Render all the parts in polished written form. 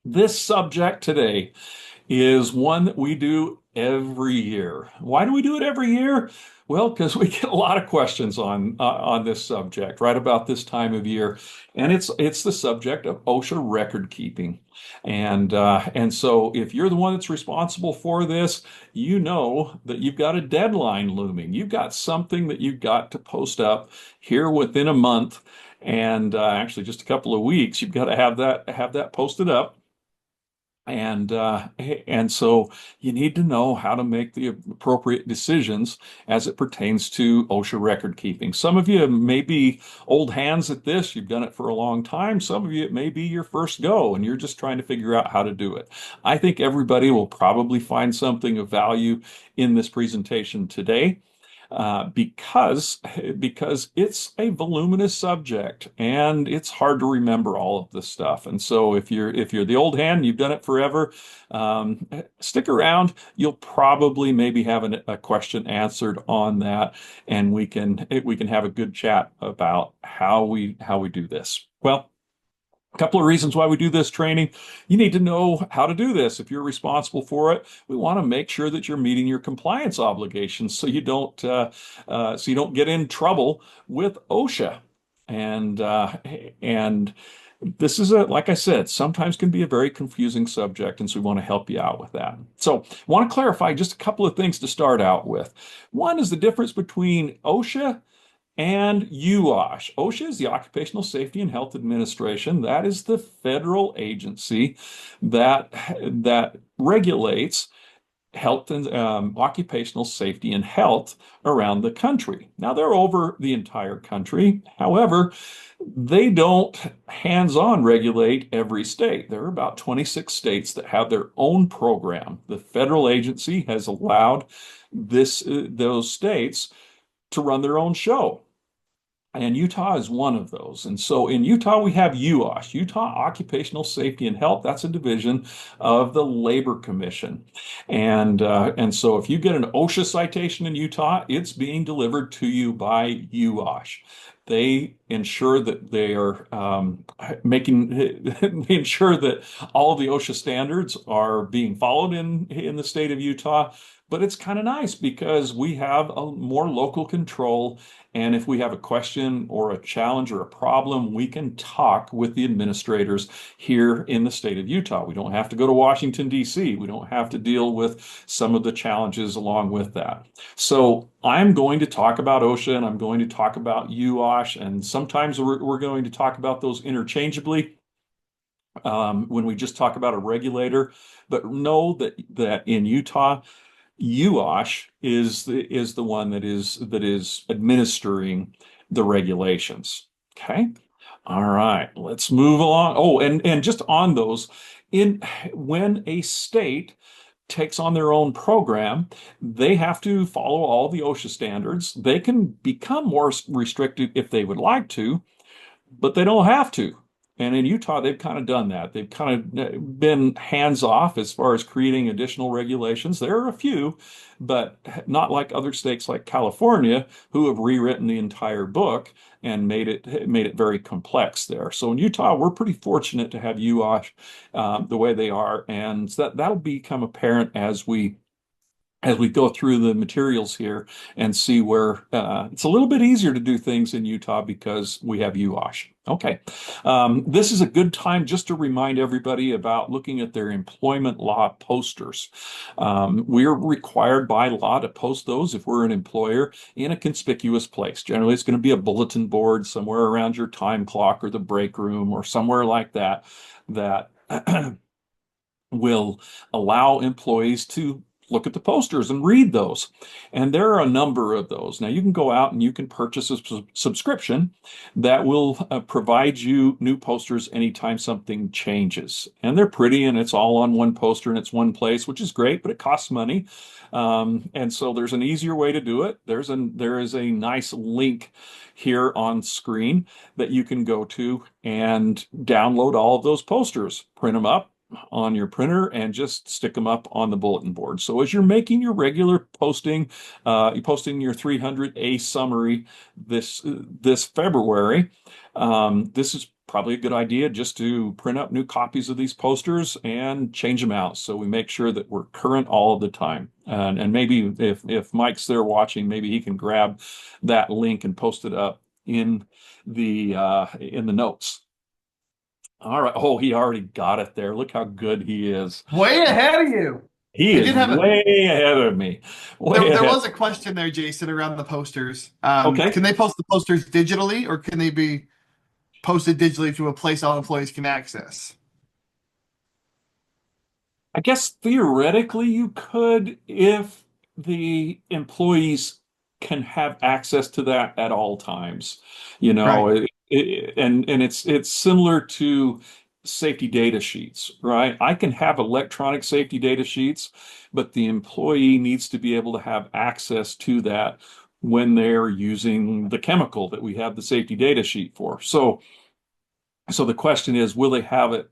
This subject today is one that we do every year. Why do we do it every year? Well, because we get a lot of questions on this subject right about this time of year, and it's the subject of OSHA record keeping, and so if you're the one that's responsible for this, you know that you've got a deadline looming. You've got something that you've got to post up here within a month, and actually just a couple of weeks. You've got to have that posted up. And so you need to know how to make the appropriate decisions as it pertains to OSHA record keeping. Some of you may be old hands at this. You've done it for a long time. Some of you, it may be your first go and you're just trying to figure out how to do it. I think everybody will probably find something of value in this presentation today because it's a voluminous subject and it's hard to remember all of this stuff. And so if you're the old hand, you've done it forever, stick around. You'll probably maybe have a question answered on that, and we can have a good chat about how we do this. Well, a couple of reasons why we do this training. You need to know how to do this. If you're responsible for it, we want to make sure that you're meeting your compliance obligations so you don't get in trouble with OSHA. And this is like I said, sometimes can be a very confusing subject, and so we want to help you out with that. So I want to clarify just a couple of things to start out with. One is the difference between OSHA and UOSH. OSHA is the Occupational Safety and Health Administration. That is the federal agency that regulates health and occupational safety and health around the country. Now, they're over the entire country. However, they don't hands-on regulate every state. There are about 26 states that have their own program. The federal agency has allowed those states to run their own show. And Utah is one of those. And so in Utah, we have UOSH, Utah Occupational Safety and Health. That's a division of the Labor Commission. And so if you get an OSHA citation in Utah, it's being delivered to you by UOSH. They ensure that they are they ensure that all of the OSHA standards are being followed in the state of Utah. But it's kind of nice because we have a more local control. And if we have a question or a challenge or a problem, we can talk with the administrators here in the state of Utah. We don't have to go to Washington, D.C. We don't have to deal with some of the challenges along with that. So I'm going to talk about OSHA and I'm going to talk about UOSH, and sometimes we're going to talk about those interchangeably when we just talk about a regulator. But know that in Utah, UOSH is the one that is administering the regulations. Okay. All right, let's move along. Oh, and just on those, when a state takes on their own program, they have to follow all the OSHA standards. They can become more restrictive if they would like to, but they don't have to. And in Utah, they've kind of done that. They've kind of been hands off as far as creating additional regulations. There are a few, but not like other states like California, who have rewritten the entire book and made it very complex there. So in Utah, we're pretty fortunate to have UOSH the way they are, and that'll become apparent as we go through the materials here and see where it's a little bit easier to do things in Utah because we have UOSH. Okay. This is a good time just to remind everybody about looking at their employment law posters. We're required by law to post those if we're an employer in a conspicuous place. Generally, it's going to be a bulletin board somewhere around your time clock or the break room or somewhere like that will allow employees to look at the posters and read those. And there are a number of those. Now you can go out and you can purchase a subscription that will provide you new posters anytime something changes. And they're pretty and it's all on one poster and it's one place, which is great, but it costs money. And so there's an easier way to do it. There is a nice link here on screen that you can go to and download all of those posters, print them up on your printer and just stick them up on the bulletin board. So as you're making your regular posting, you're posting your 300A summary this February, this is probably a good idea just to print up new copies of these posters and change them out so we make sure that we're current all of the time. And maybe if Mike's there watching, maybe he can grab that link and post it up in the notes. All right. Oh, he already got it there. Look how good he is. Way ahead of you. He I is did have a way ahead of me. Way there ahead. was a question there, Jason, around the posters. Okay. Can they post the posters digitally, or can they be posted digitally to a place all employees can access? I guess theoretically you could if the employees can have access to that at all times. You know, Right. and it's similar to safety data sheets, right? I can have electronic safety data sheets, but the employee needs to be able to have access to that when they're using the chemical that we have the safety data sheet for. So the question is, will they have it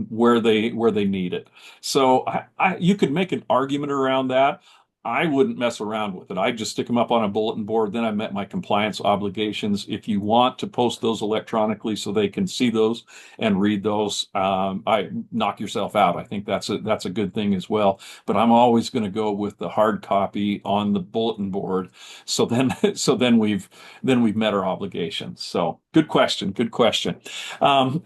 where they need it? So you could make an argument around that. I wouldn't mess around with it. I just stick them up on a bulletin board. Then I met my compliance obligations. If you want to post those electronically so they can see those and read those, I knock yourself out. I think that's a good thing as well. But I'm always going to go with the hard copy on the bulletin board. So then we've met our obligations. So good question. Good question.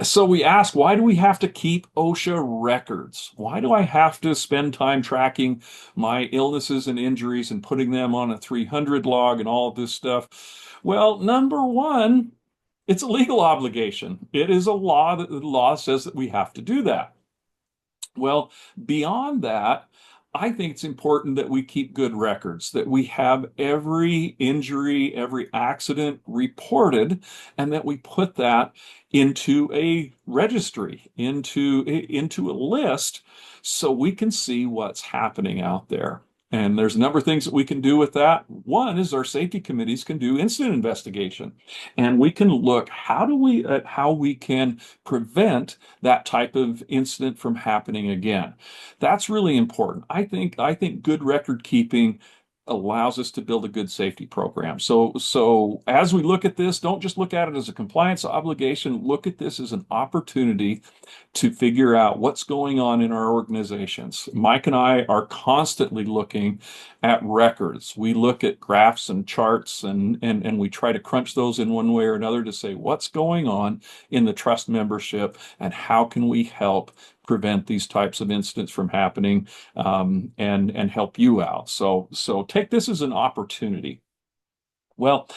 So we ask, why do we have to keep OSHA records? Why do I have to spend time tracking my illnesses and injuries and putting them on a 300 log and all of this stuff? Well, number one, it's a legal obligation. It is a law that the law says that we have to do that. Well, beyond that, I think it's important that we keep good records, that we have every injury, every accident reported, and that we put that into a registry, into a list, so we can see what's happening out there. And there's a number of things that we can do with that. One is our safety committees can do incident investigation, and we can look at how we can prevent that type of incident from happening again. That's really important. I think good record keeping allows us to build a good safety program. So as we look at this, don't just look at it as a compliance obligation. Look at this as an opportunity to figure out what's going on in our organizations. Mike and I are constantly looking at records. We look at graphs and charts and we try to crunch those in one way or another to say what's going on in the trust membership and how can we help prevent these types of incidents from happening, and help you out. So take this as an opportunity. Well,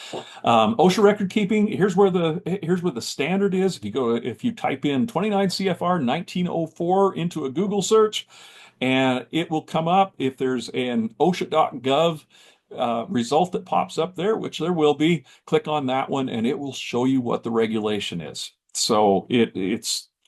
OSHA record keeping, here's where the standard is. If you type in 29 CFR 1904 into a Google search, and it will come up. If there's an OSHA.gov result that pops up there, which there will be, click on that one and it will show you what the regulation is. So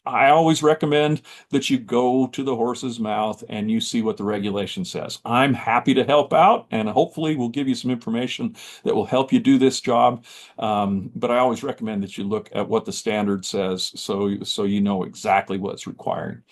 I always recommend that you go to the horse's mouth and you see what the regulation says. I'm happy to help out and hopefully we'll give you some information that will help you do this job. But I always recommend that you look at what the standard says so you know exactly what's required.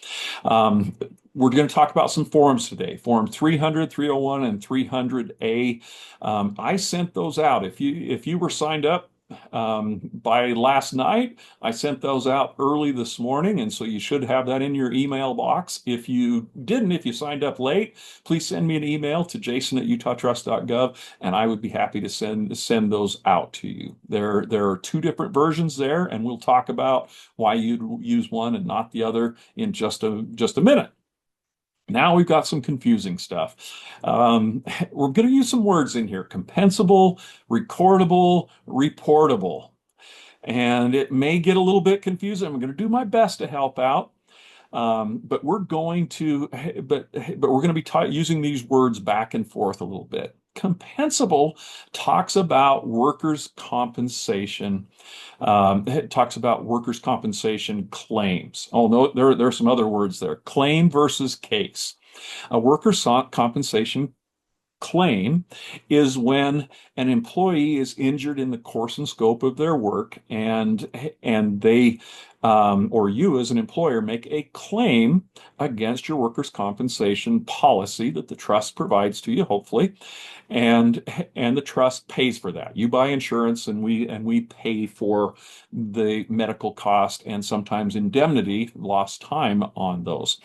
Um, we're going to talk about some forms today. Form 300, 301, and 300A. I sent those out. If you were signed up by last night, I sent those out early this morning, and so you should have that in your email box. If you didn't, if you signed up late, please send me an email to jason@utahtrust.gov, and I would be happy to send those out to you. There are two different versions there, and we'll talk about why you'd use one and not the other in just a minute. Now we've got some confusing stuff. We're going to use some words in here: compensable, recordable, reportable. And it may get a little bit confusing. I'm going to do my best to help out. But we're going to be using these words back and forth a little bit. Compensable talks about workers' compensation. It talks about workers' compensation claims. Oh, no, there are some other words there. Claim versus case. A workers' compensation claim is when an employee is injured in the course and scope of their work, and they or you as an employer make a claim against your workers' compensation policy that the trust provides to you, hopefully, and the trust pays for that. You buy insurance, and we pay for the medical cost and sometimes indemnity, lost time on those.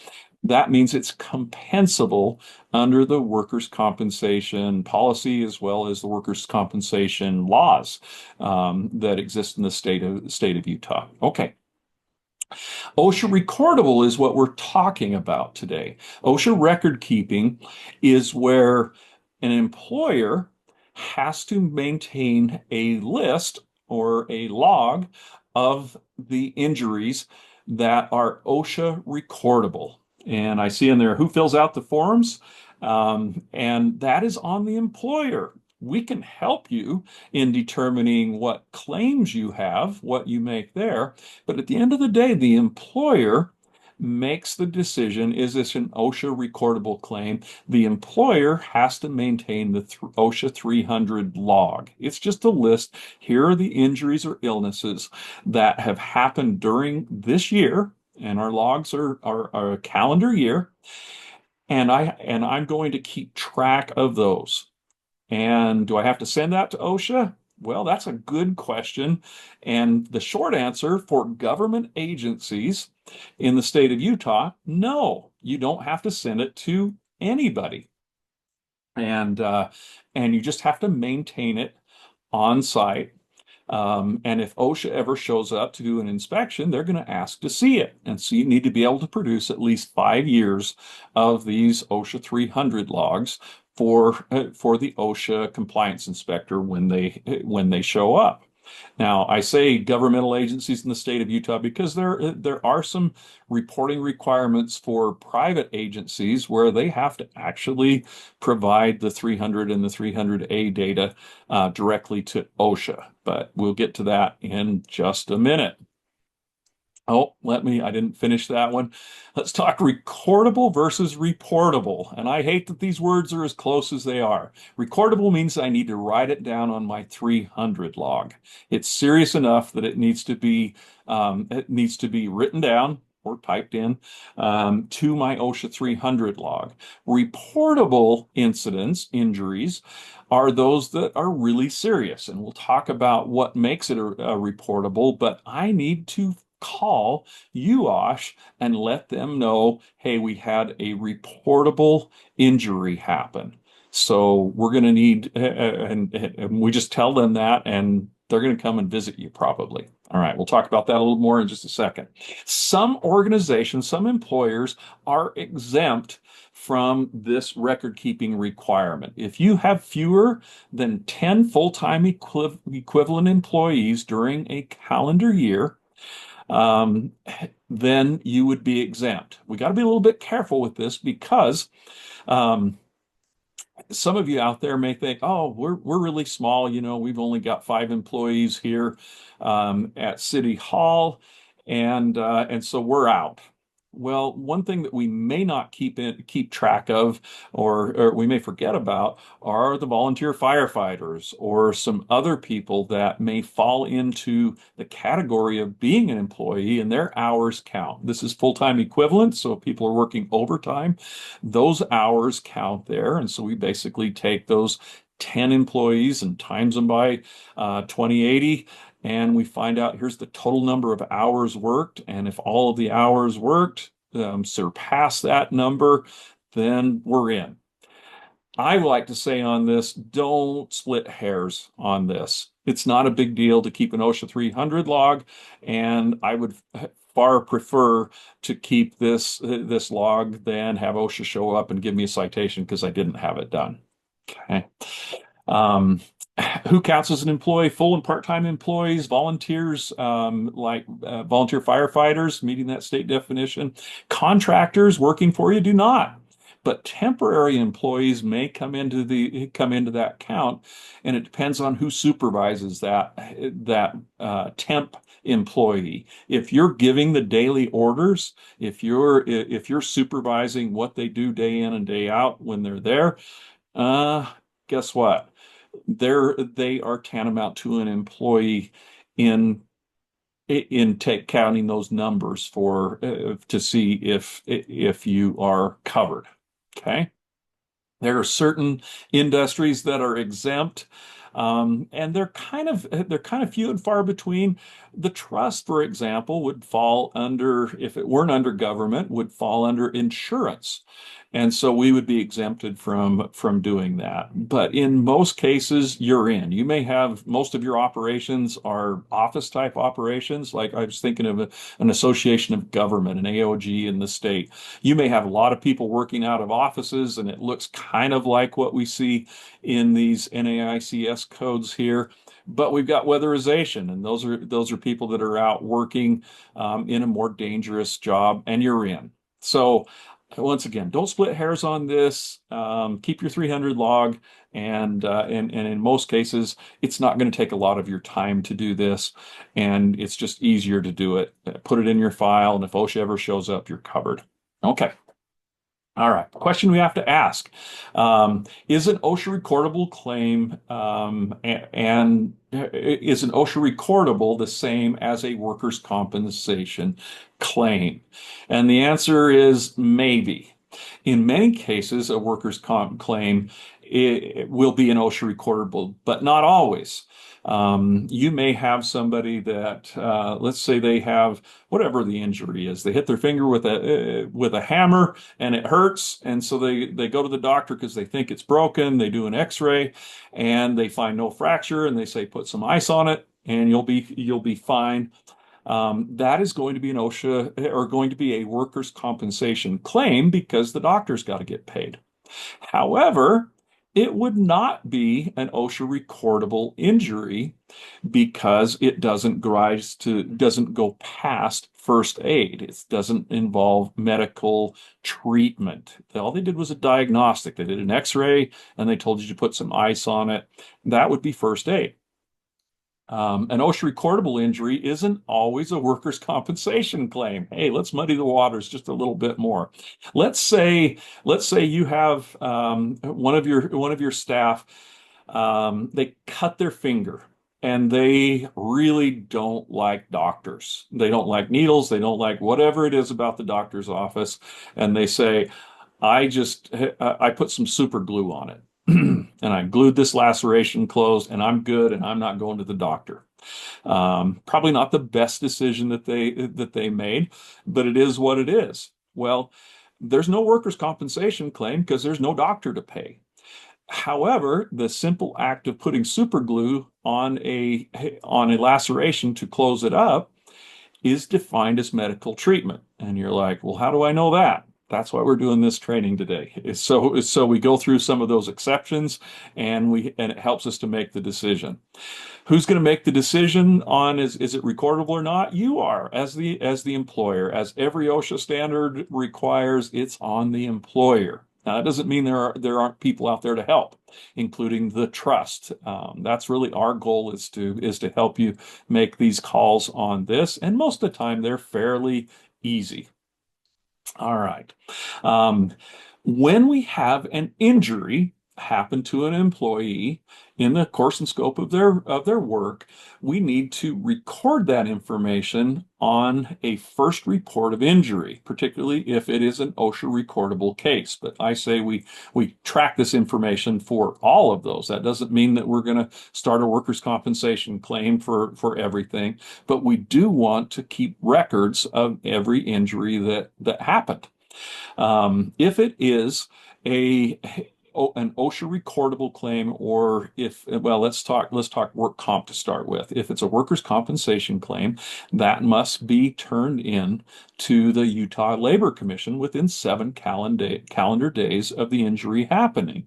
That means it's compensable under the workers' compensation policy as well as the workers' compensation laws that exist in the state of Utah. Okay. OSHA recordable is what we're talking about today. OSHA record keeping is where an employer has to maintain a list or a log of the injuries that are OSHA recordable. And I see in there who fills out the forms, and that is on the employer. We can help you in determining what claims you have, what you make there. But at the end of the day, the employer makes the decision, is this an OSHA recordable claim? The employer has to maintain the OSHA 300 log. It's just a list. Here are the injuries or illnesses that have happened during this year, and our logs are a calendar year, and I'm going to keep track of those. And do I have to send that to OSHA? Well, that's a good question. And the short answer for government agencies in the state of Utah, no, you don't have to send it to anybody. And you just have to maintain it on site. And if OSHA ever shows up to do an inspection, they're going to ask to see it. And so you need to be able to produce at least 5 years of these OSHA 300 logs for the OSHA compliance inspector when they show up. Now, I say governmental agencies in the state of Utah because there are some reporting requirements for private agencies where they have to actually provide the 300 and the 300A data directly to OSHA. But we'll get to that in just a minute. Oh, I didn't finish that one. Let's talk recordable versus reportable. And I hate that these words are as close as they are. Recordable means I need to write it down on my 300 log. It's serious enough that it needs to be written down or typed in to my OSHA 300 log. Reportable injuries, are those that are really serious. And we'll talk about what makes it a reportable, but I need to call UOSH and let them know, hey, we had a reportable injury happen. So we're going to need, and we just tell them that, and they're going to come and visit you probably. All right, we'll talk about that a little more in just a second. Some organizations, some employers are exempt from this record keeping requirement. If you have fewer than 10 full-time equivalent employees during a calendar year, then you would be exempt. We got to be a little bit careful with this because some of you out there may think, oh, we're really small. We've only got 5 employees here at City Hall, and so we're out. Well, one thing that we may not keep track of, or we may forget about, are the volunteer firefighters or some other people that may fall into the category of being an employee, and their hours count. This is full-time equivalent, so if people are working overtime, those hours count there. And so we basically take those 10 employees and times them by 2080. And we find out here's the total number of hours worked. And if all of the hours worked surpass that number, then we're in. I like to say on this, don't split hairs on this. It's not a big deal to keep an OSHA 300 log, and I would far prefer to keep this log than have OSHA show up and give me a citation because I didn't have it done. Okay. Who counts as an employee? Full and part-time employees, volunteers, like volunteer firefighters, meeting that state definition. Contractors working for you do not. But temporary employees may come into that count, and it depends on who supervises that temp employee. If you're giving the daily orders, if you're supervising what they do day in and day out when they're there, Uh, guess what? They are tantamount to an employee in take counting those numbers for to see if you are covered. Okay. There are certain industries that are exempt, and they're kind of few and far between. The trust, for example, would fall under, if it weren't under government, would fall under insurance. And so we would be exempted from doing that. But in most cases, you're in. You may have most of your operations are office type operations. Like I was thinking of an association of government, an AOG in the state. You may have a lot of people working out of offices, and it looks kind of like what we see in these NAICS codes here. But we've got weatherization, and those are people that are out working in a more dangerous job, and you're in. So once again, don't split hairs on this. Keep your 300 log, and in most cases, it's not going to take a lot of your time to do this, and it's just easier to do it. Put it in your file, and if OSHA ever shows up, you're covered. Okay. All right. Question we have to ask. Is an OSHA recordable claim and is an OSHA recordable the same as a workers' compensation claim? And the answer is maybe. In many cases, a workers' comp claim it will be an OSHA recordable, but not always. You may have somebody that, let's say they have whatever the injury is. They hit their finger with a hammer and it hurts, and so they go to the doctor because they think it's broken. They do an X-ray and they find no fracture, and they say put some ice on it and you'll be fine. That is going to be an OSHA or going to be a workers' compensation claim because the doctor's got to get paid. However, it would not be an OSHA recordable injury because it doesn't go past first aid. It doesn't involve medical treatment. All they did was a diagnostic. They did an X-ray and they told you to put some ice on it. That would be first aid. An OSHA recordable injury isn't always a workers' compensation claim. Hey, let's muddy the waters just a little bit more. Let's say you have one of your staff. They cut their finger, and they really don't like doctors. They don't like needles. They don't like whatever it is about the doctor's office, and they say, I put some super glue on it. And I glued this laceration closed, and I'm good, and I'm not going to the doctor. Probably not the best decision that they made, but it is what it is. Well, there's no workers' compensation claim because there's no doctor to pay. However, the simple act of putting super glue on a laceration to close it up is defined as medical treatment. And you're like, well, how do I know that? That's why we're doing this training today. So we go through some of those exceptions, and it helps us to make the decision. Who's going to make the decision on is it recordable or not? You are, as the employer, as every OSHA standard requires, it's on the employer. Now, that doesn't mean there aren't people out there to help, including the trust. That's really our goal is to help you make these calls on this, and most of the time they're fairly easy. All right. Um, when we have an injury happen to an employee in the course and scope of their work, we need to record that information on a first report of injury, particularly if it is an OSHA recordable case. But I say we track this information for all of those. That doesn't mean that we're going to start a workers' compensation claim for everything, but we do want to keep records of every injury that happened. If it is a an OSHA recordable claim, or let's talk work comp to start with. If it's a workers' compensation claim, that must be turned in to the Utah Labor Commission within 7 calendar days of the injury happening.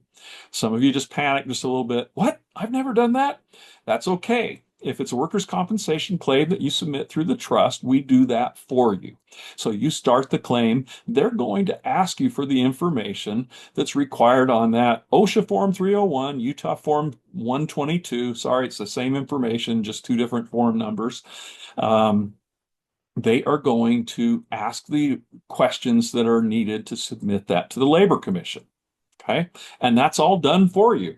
Some of you just panic just a little bit. What? I've never done that. That's okay. If it's a workers' compensation claim that you submit through the trust, we do that for you. So you start the claim. They're going to ask you for the information that's required on that OSHA Form 301, Utah Form 122. Sorry, it's the same information, just two different form numbers. They are going to ask the questions that are needed to submit that to the Labor Commission. Okay. And that's all done for you.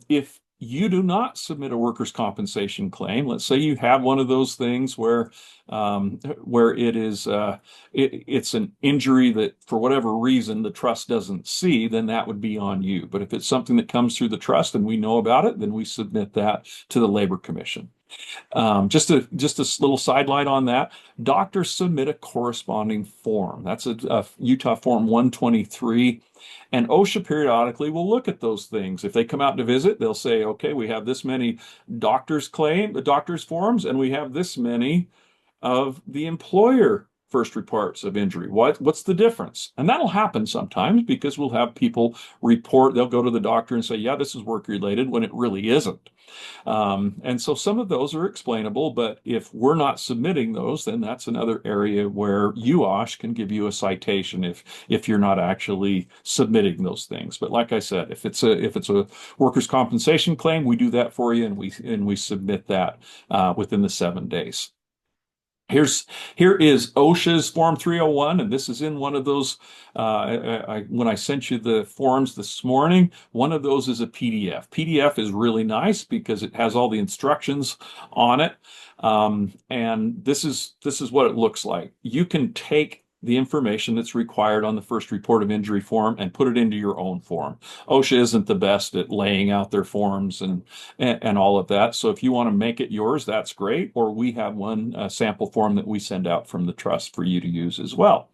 If you do not submit a workers' compensation claim, let's say you have one of those things where it's an injury that for whatever reason the trust doesn't see, then that would be on you. But if it's something that comes through the trust and we know about it, then we submit that to the Labor Commission. Just a little sidelight on that. Doctors submit a corresponding form. That's a Utah Form 123. And OSHA periodically will look at those things. If they come out to visit, they'll say, okay, we have this many doctor's forms, and we have this many of the employer first reports of injury. What's the difference? And that'll happen sometimes because we'll have people report, they'll go to the doctor and say, yeah, this is work related when it really isn't. And so some of those are explainable, but if we're not submitting those, then that's another area where UOSH can give you a citation if you're not actually submitting those things. But like I said, if it's a workers' compensation claim, we do that for you and we submit that within the 7 days. Here is OSHA's Form 301, and this is in one of those. When I sent you the forms this morning, one of those is a PDF. PDF is really nice because it has all the instructions on it, and this is what it looks like. You can take the information that's required on the first report of injury form and put it into your own form. OSHA isn't the best at laying out their forms and all of that. So if you want to make it yours, that's great. Or we have one sample form that we send out from the trust for you to use as well.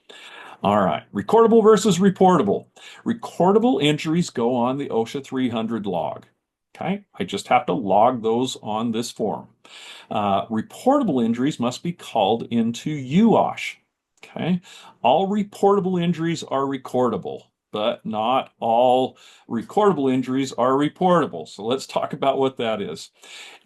All right, recordable versus reportable. Recordable injuries go on the OSHA 300 log. Okay, I just have to log those on this form. Reportable injuries must be called into UOSH. Okay, all reportable injuries are recordable, but not all recordable injuries are reportable. So let's talk about what that is.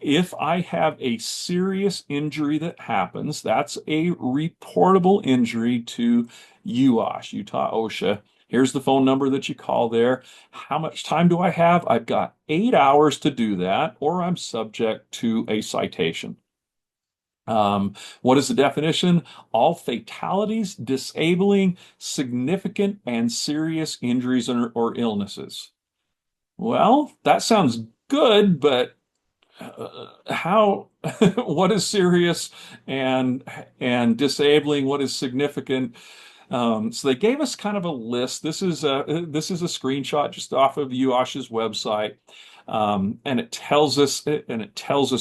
If I have a serious injury that happens, that's a reportable injury to UOSH, Utah OSHA. Here's the phone number that you call there. How much time do I have? I've got 8 hours to do that, or I'm subject to a citation. What is the definition? All fatalities, disabling, significant, and serious injuries or illnesses. Well, that sounds good, but how, what is serious and disabling? What is significant? So they gave us kind of a list. This is a screenshot just off of UOSH's website. And it tells us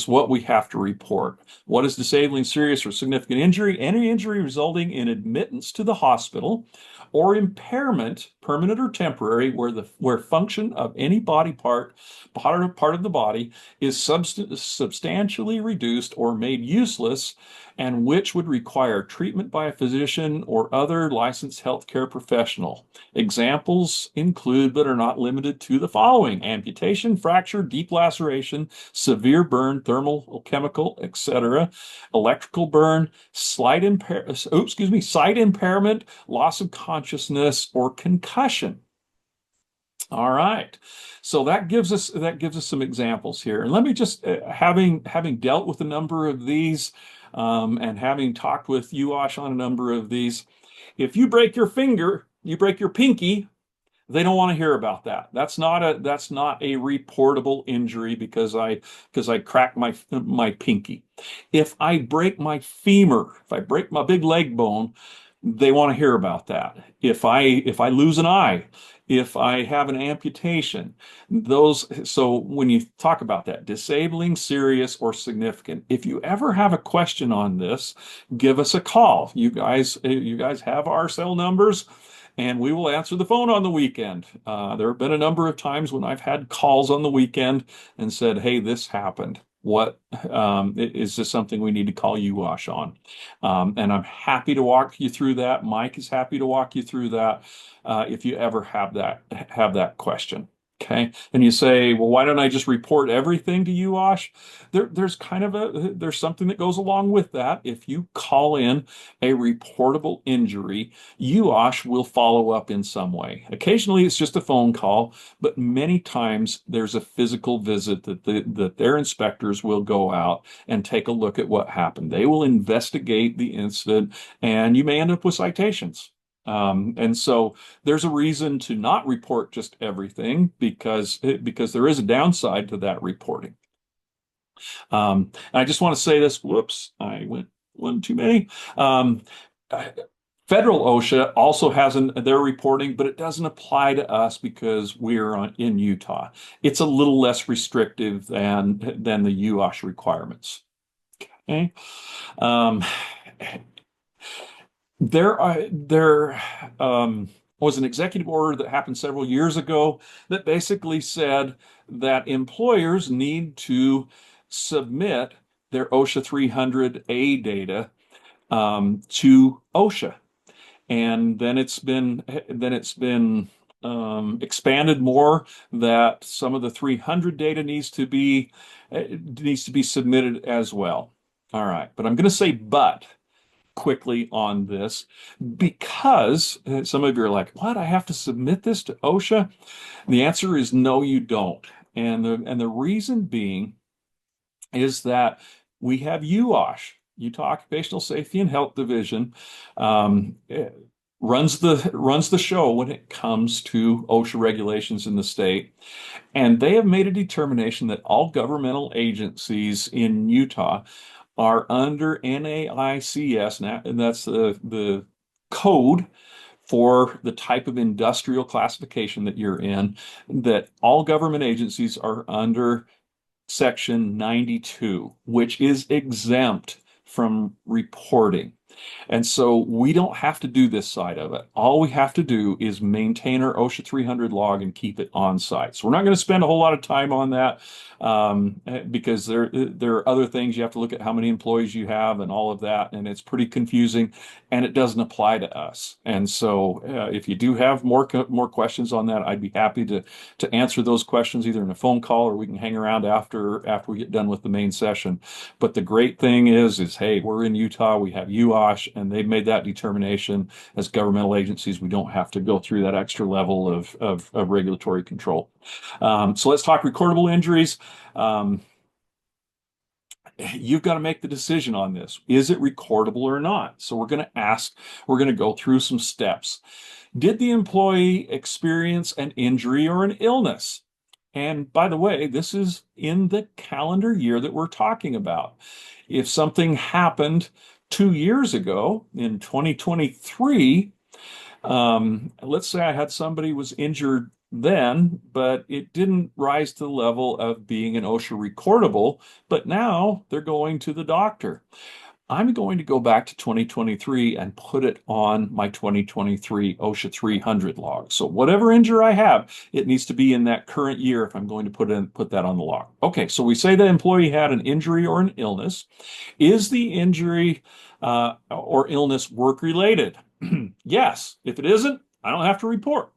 what we have to report. What is disabling, serious, or significant injury? Any injury resulting in admittance to the hospital or impairment, permanent or temporary, where function of any part of the body is substantially reduced or made useless, and which would require treatment by a physician or other licensed healthcare professional. Examples include, but are not limited to, the following: amputation, fracture, deep laceration, severe burn, thermal, chemical, etc., electrical burn, sight impairment, loss of consciousness, or concussion. All right. So that gives us some examples here. And let me just having dealt with a number of these and having talked with UOSH on a number of these, if you break your finger, you break your pinky, they don't want to hear about that. That's not a reportable injury because I cracked my pinky. If I break my femur, if I break my big leg bone, they want to hear about that. If I lose an eye, if I have an amputation, so when you talk about that, disabling, serious, or significant, if you ever have a question on this, give us a call. You guys have our cell numbers, and we will answer the phone on the weekend. There have been a number of times when I've had calls on the weekend and said, hey, this happened. What is this something we need to call UOSH on? And I'm happy to walk you through that. Mike is happy to walk you through that if you ever have that question. Okay. And you say, well, why don't I just report everything to UOSH? There's something that goes along with that. If you call in a reportable injury, UOSH will follow up in some way. Occasionally it's just a phone call, but many times there's a physical visit that their inspectors will go out and take a look at what happened. They will investigate the incident, and you may end up with citations. And so there's a reason to not report just everything because there is a downside to that reporting. And I just want to say this. Whoops, I went one too many. Um, Federal OSHA also has their reporting, but it doesn't apply to us because in Utah. It's a little less restrictive than the UOSH requirements. Okay. Um, there was an executive order that happened several years ago that basically said that employers need to submit their OSHA 300A data to OSHA, and then it's been expanded more that some of the 300 data needs to be submitted as well. All right, but I'm going to say but quickly on this because some of you are like, what? I have to submit this to OSHA? And the answer is no, you don't. And the reason being is that we have UOSH, Utah Occupational Safety and Health Division, runs the show when it comes to OSHA regulations in the state. And they have made a determination that all governmental agencies in Utah are under NAICS, and that's the code for the type of industrial classification that you're in, that all government agencies are under Section 92, which is exempt from reporting. And so we don't have to do this side of it. All we have to do is maintain our OSHA 300 log and keep it on site. So we're not going to spend a whole lot of time on that because there are other things. You have to look at how many employees you have and all of that, and it's pretty confusing, and it doesn't apply to us. And so if you do have more questions on that, I'd be happy to answer those questions either in a phone call or we can hang around after we get done with the main session. But the great thing is hey, we're in Utah, we have UOSH, and they've made that determination as governmental agencies. We don't have to go through that extra level of regulatory control. So let's talk recordable injuries. You've got to make the decision on this. Is it recordable or not? So we're going to go through some steps. Did the employee experience an injury or an illness? And by the way, this is in the calendar year that we're talking about. If something happened 2 years ago in 2023, let's say I had somebody was injured then, but it didn't rise to the level of being an OSHA recordable, but now they're going to the doctor. I'm going to go back to 2023 and put it on my 2023 OSHA 300 log. So whatever injury I have, it needs to be in that current year if I'm going to put that on the log. Okay, so we say the employee had an injury or an illness. Is the injury or illness work-related? Yes. If it isn't, I don't have to report.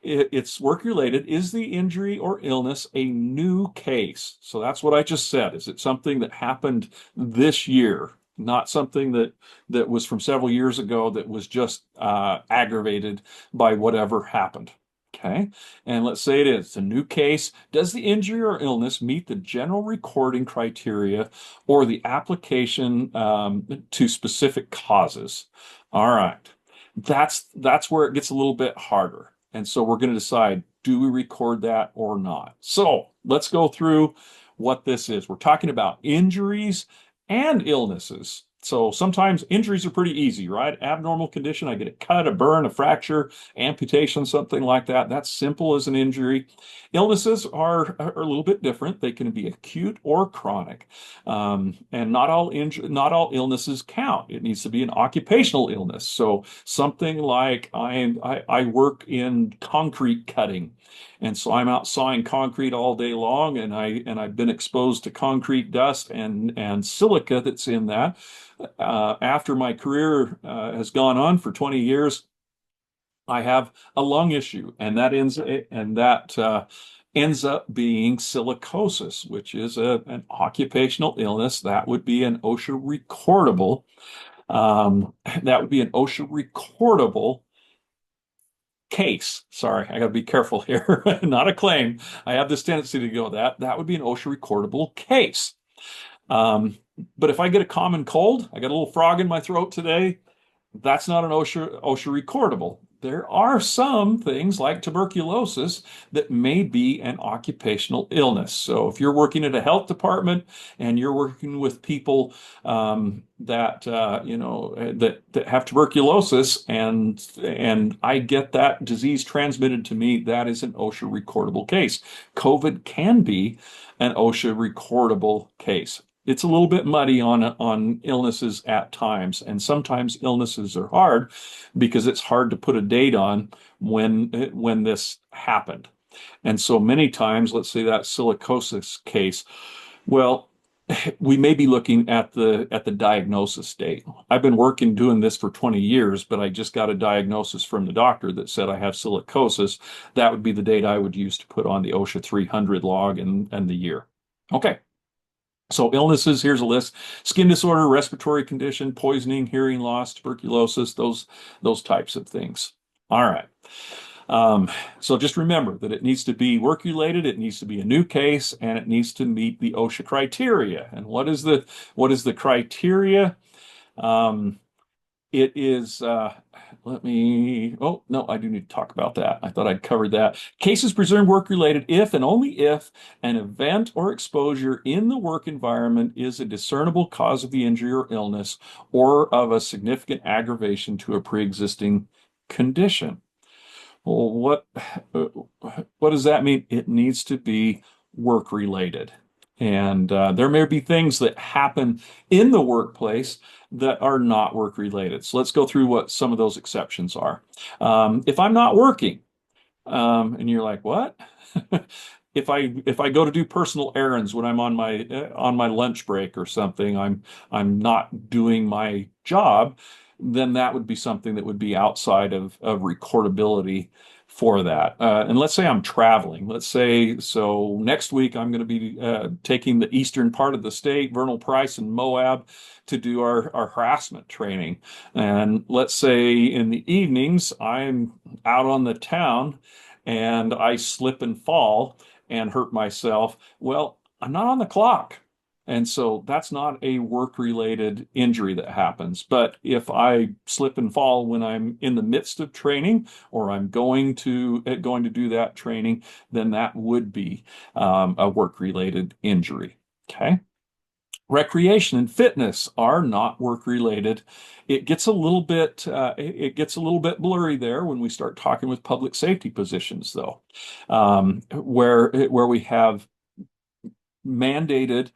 It's work-related. Is the injury or illness a new case? So that's what I just said. Is it something that happened this year, not something that was from several years ago that was just aggravated by whatever happened? Okay. And let's say it is a new case. Does the injury or illness meet the general recording criteria or the application to specific causes? All right. That's where it gets a little bit harder. And so we're going to decide, do we record that or not? So let's go through what this is. We're talking about injuries and illnesses. So sometimes injuries are pretty easy, right? Abnormal condition, I get a cut, a burn, a fracture, amputation, something like that. That's simple as an injury. Illnesses are a little bit different. They can be acute or chronic. And not all illnesses count. It needs to be an occupational illness. So something like I work in concrete cutting. And so I'm out sawing concrete all day long, and I've been exposed to concrete dust and silica that's in that. After my career has gone on for 20 years, I have a lung issue, and that ends up being silicosis, which is an occupational illness. That would be an OSHA recordable. That would be an OSHA recordable case. Sorry, I got to be careful here. Not a claim. I have this tendency to go that would be an OSHA recordable case. But if I get a common cold, I got a little frog in my throat today, That's not an OSHA recordable. There are some things like tuberculosis that may be an occupational illness. So if you're working at a health department and you're working with people that have tuberculosis, and I get that disease transmitted to me, that is an OSHA recordable case. COVID can be an OSHA recordable case. It's a little bit muddy on illnesses at times, and sometimes illnesses are hard because it's hard to put a date on when this happened. And so many times, let's say that silicosis case, well, we may be looking at the diagnosis date. I've been working doing this for 20 years, but I just got a diagnosis from the doctor that said I have silicosis. That would be the date I would use to put on the OSHA 300 log and the year. Okay. So illnesses, here's a list: skin disorder, respiratory condition, poisoning, hearing loss, tuberculosis, those types of things. All right. So just remember that it needs to be work related, it needs to be a new case, and it needs to meet the OSHA criteria. And what is the criteria? Um, it is, oh, no, I do need to talk about that. I thought I'd covered that. Cases presumed work related if and only if an event or exposure in the work environment is a discernible cause of the injury or illness or of a significant aggravation to a pre-existing condition. Well, what does that mean? It needs to be work related. And there may be things that happen in the workplace that are not work related. So let's go through what some of those exceptions are. If I'm not working, and you're like, what? If I go to do personal errands when I'm on my lunch break or something, I'm not doing my job, then that would be something that would be outside of recordability for that. And let's say I'm traveling. Let's say so next week I'm going to be taking the eastern part of the state, Vernal Price and Moab, to do our harassment training. And let's say in the evenings I'm out on the town and I slip and fall and hurt myself. Well, I'm not on the clock. And so that's not a work-related injury that happens. But if I slip and fall when I'm in the midst of training, or I'm going to do that training, then that would be a work-related injury. Okay. Recreation and fitness are not work-related. It gets a little bit blurry there when we start talking with public safety positions, though, where we have mandated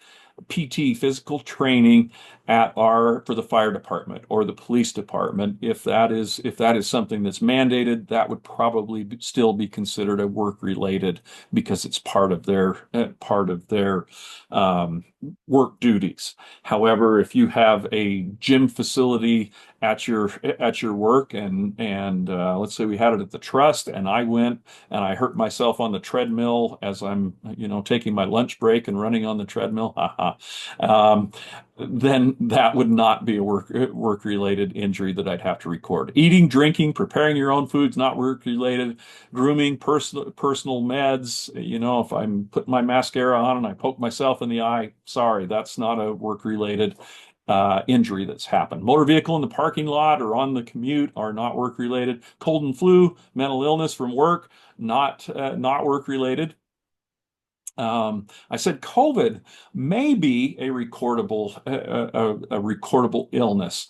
PT physical training for the fire department or the police department. If that is something that's mandated, that would probably still be considered a work related because it's part of their work duties. However, if you have a gym facility at your work, and let's say we had it at the trust, and I went and I hurt myself on the treadmill as I'm taking my lunch break and running on the treadmill, then that would not be a work related injury that I'd have to record. Eating, drinking, preparing your own foods, not work related. Grooming, personal meds. If I'm putting my mascara on and I poke myself in the eye, sorry, that's not a work related injury that's happened. Motor vehicle in the parking lot or on the commute are not work related. Cold and flu, mental illness from work, not work related. I said COVID may be a recordable illness,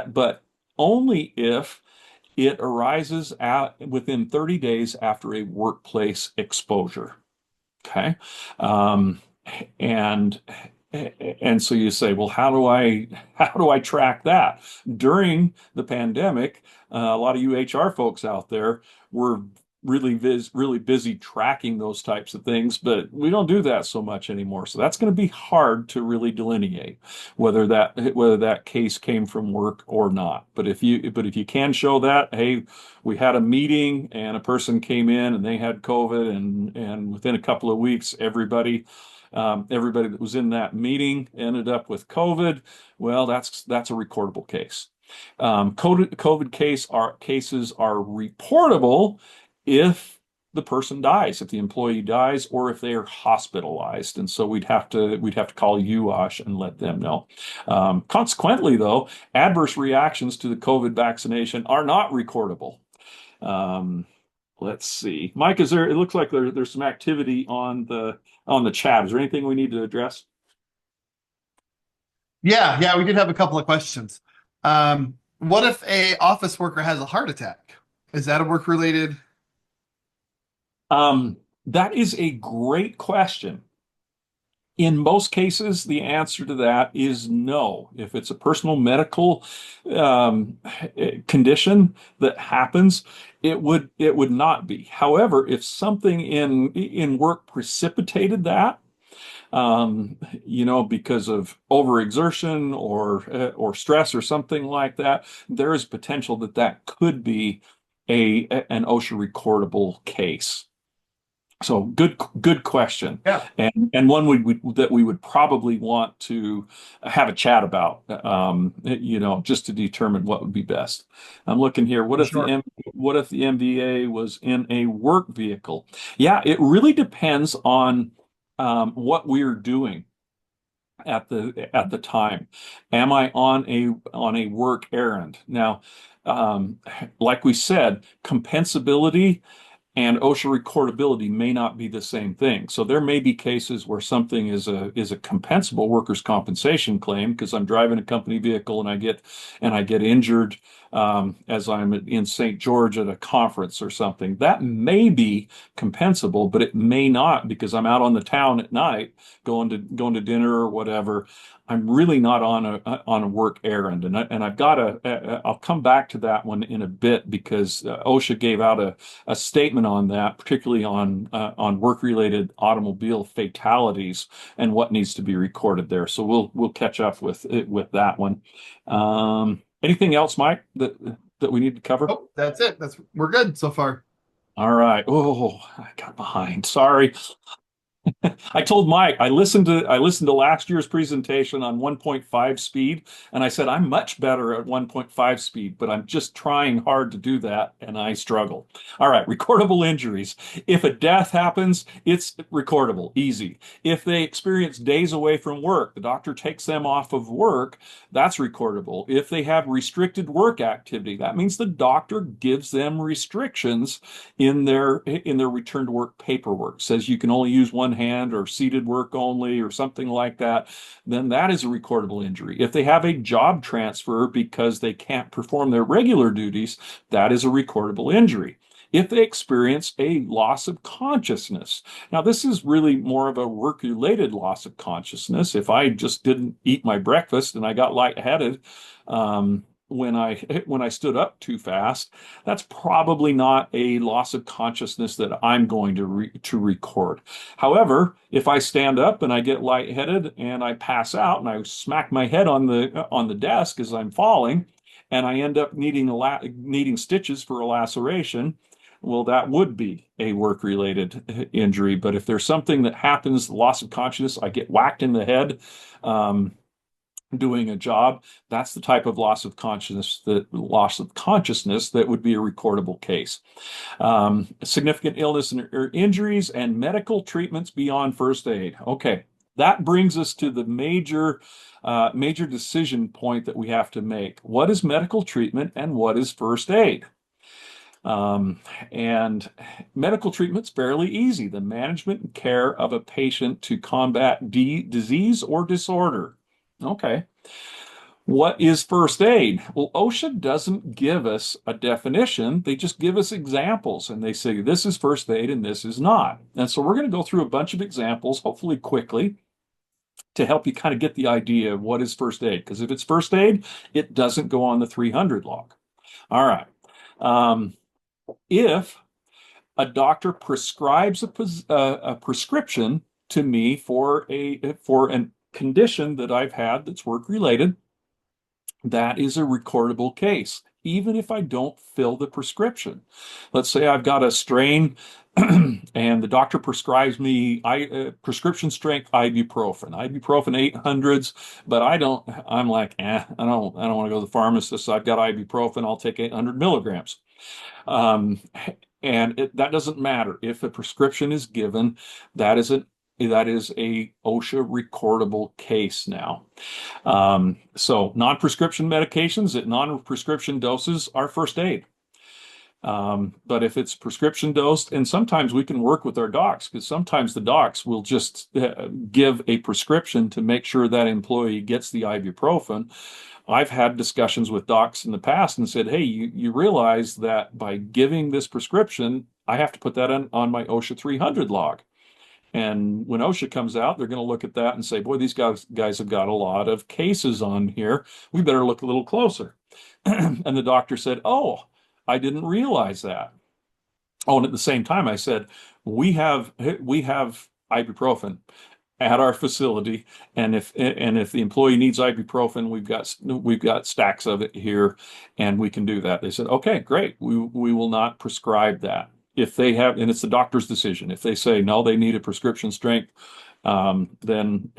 but only if it arises within 30 days after a workplace exposure. Okay. And and so you say, well, how do I track that? During the pandemic, a lot of you HR folks out there were really busy tracking those types of things, but we don't do that so much anymore. So that's going to be hard to really delineate whether that case came from work or not. But if you can show that, hey, we had a meeting and a person came in and they had COVID, and within a couple of weeks, everybody that was in that meeting ended up with COVID. Well, that's a recordable case. COVID cases are reportable if the person dies, if the employee dies, or if they are hospitalized. And so we'd have to call UOSH and let them know. Consequently, though, adverse reactions to the COVID vaccination are not recordable. Um, let's see. Mike, it looks like there's some activity on the chat. Is there anything we need to address? Yeah, we did have a couple of questions. What if a office worker has a heart attack? Is that a work related? That is a great question. In most cases, the answer to that is no. If it's a personal medical condition that happens, it would not be. However, if something in work precipitated that, because of overexertion or stress or something like that, there is potential that that could be an OSHA recordable case. So good question, Yeah, and one that we would probably want to have a chat about, just to determine what would be best. I'm looking here. What for if the sure. what if the MVA was in a work vehicle? Yeah, it really depends on what we're doing at the time. Am I on a work errand? Now, like we said, compensability and OSHA recordability may not be the same thing. So there may be cases where something is a compensable workers' compensation claim because I'm driving a company vehicle and I get injured as I'm in St. George at a conference or something. That may be compensable, but it may not because I'm out on the town at night going to dinner or whatever. I'm really not on a work errand, and I've got I'll come back to that one in a bit because OSHA gave out a statement on that, particularly on work-related automobile fatalities and what needs to be recorded there. So we'll catch up with that one. Anything else, Mike, that we need to cover? Oh, that's it. We're good so far. All right. Oh, I got behind. Sorry. I told Mike I listened to last year's presentation on 1.5 speed, and I said I'm much better at 1.5 speed, but I'm just trying hard to do that, and I struggle. All right, recordable injuries. If a death happens, it's recordable, easy. If they experience days away from work, the doctor takes them off of work, that's recordable. If they have restricted work activity, that means the doctor gives them restrictions in their return to work paperwork. Says you can only use one hand or seated work only or something like that, then that is a recordable injury. If they have a job transfer because they can't perform their regular duties, that is a recordable injury. If they experience a loss of consciousness. Now, this is really more of a work-related loss of consciousness. If I just didn't eat my breakfast and I got lightheaded when I stood up too fast, that's probably not a loss of consciousness that I'm going to record. However, if I stand up and I get lightheaded and I pass out and I smack my head on the desk as I'm falling, and I end up needing stitches for a laceration, well, that would be a work-related injury. But if there's something that happens, loss of consciousness, I get whacked in the head, um, doing a job, that's the type of loss of consciousness that would be a recordable case. Significant illness or injuries and medical treatments beyond first aid. Okay, that brings us to the major decision point that we have to make. What is medical treatment and what is first aid? Um, and medical treatment's fairly easy. The management and care of a patient to combat disease or disorder. Okay. What is first aid? Well, OSHA doesn't give us a definition. They just give us examples and they say this is first aid and this is not. And so we're going to go through a bunch of examples, hopefully quickly, to help you kind of get the idea of what is first aid. Because if it's first aid, it doesn't go on the 300 log. All right. If a doctor prescribes a prescription to me for a condition that I've had that's work related, that is a recordable case, even if I don't fill the prescription. Let's say I've got a strain and the doctor prescribes me prescription strength ibuprofen 800s, but I'm like, I don't want to go to the pharmacist. So I've got ibuprofen. I'll take 800 milligrams. Um, And that doesn't matter if a prescription is given. That is a OSHA recordable case now. So non-prescription medications at non-prescription doses are first aid. But if it's prescription dosed, and sometimes we can work with our docs, because sometimes the docs will just give a prescription to make sure that employee gets the ibuprofen. I've had discussions with docs in the past and said, hey, you realize that by giving this prescription, I have to put that on my OSHA 300 log. And when OSHA comes out, they're going to look at that and say, boy, these guys have got a lot of cases on here. We better look a little closer. And the doctor said, oh, I didn't realize that. Oh, and at the same time, I said, we have ibuprofen at our facility, and if the employee needs ibuprofen, we've got stacks of it here, and we can do that. They said, okay, great. We will not prescribe that. If they have, and it's the doctor's decision. If they say no, they need a prescription strength, then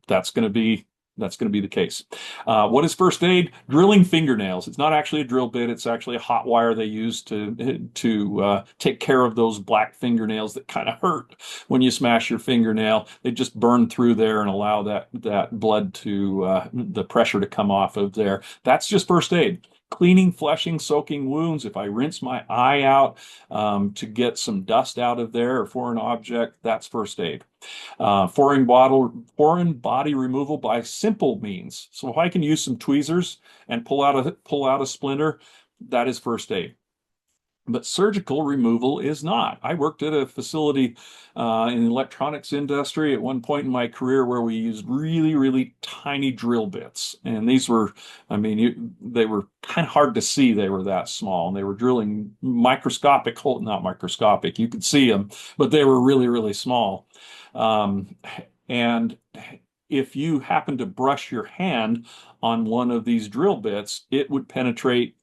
that's going to be the case. What is first aid? Drilling fingernails. It's not actually a drill bit. It's actually a hot wire they use to take care of those black fingernails that kind of hurt when you smash your fingernail. They just burn through there and allow that blood to the pressure to come off of there. That's just first aid. Cleaning, flushing, soaking wounds. If I rinse my eye out to get some dust out of there or foreign object, that's first aid. Foreign body removal by simple means. So if I can use some tweezers and pull out a splinter, that is first aid. But surgical removal is not. I worked at a facility in the electronics industry at one point in my career where we used really, really tiny drill bits. And these were, I mean, they were kind of hard to see. They were that small, and they were drilling microscopic hole, not microscopic. You could see them, but they were really, really small. Um, and if you happen to brush your hand on one of these drill bits, it would penetrate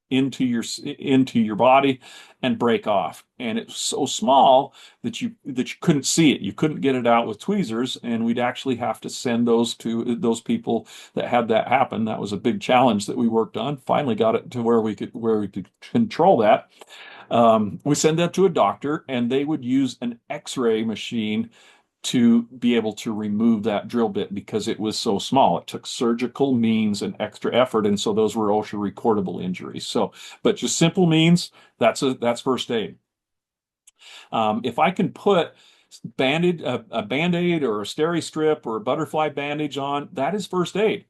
into your body and break off. And it's so small that you couldn't see it. You couldn't get it out with tweezers, and we'd actually have to send those to those people that had that happen. That was a big challenge that we worked on. Finally got it to where we could control that. We send that to a doctor, and they would use an X-ray machine to be able to remove that drill bit because it was so small. It took surgical means and extra effort, and so those were OSHA recordable injuries. So, but just simple means, that's first aid. If I can put a Band-Aid or a Steri-Strip or a butterfly bandage on, that is first aid.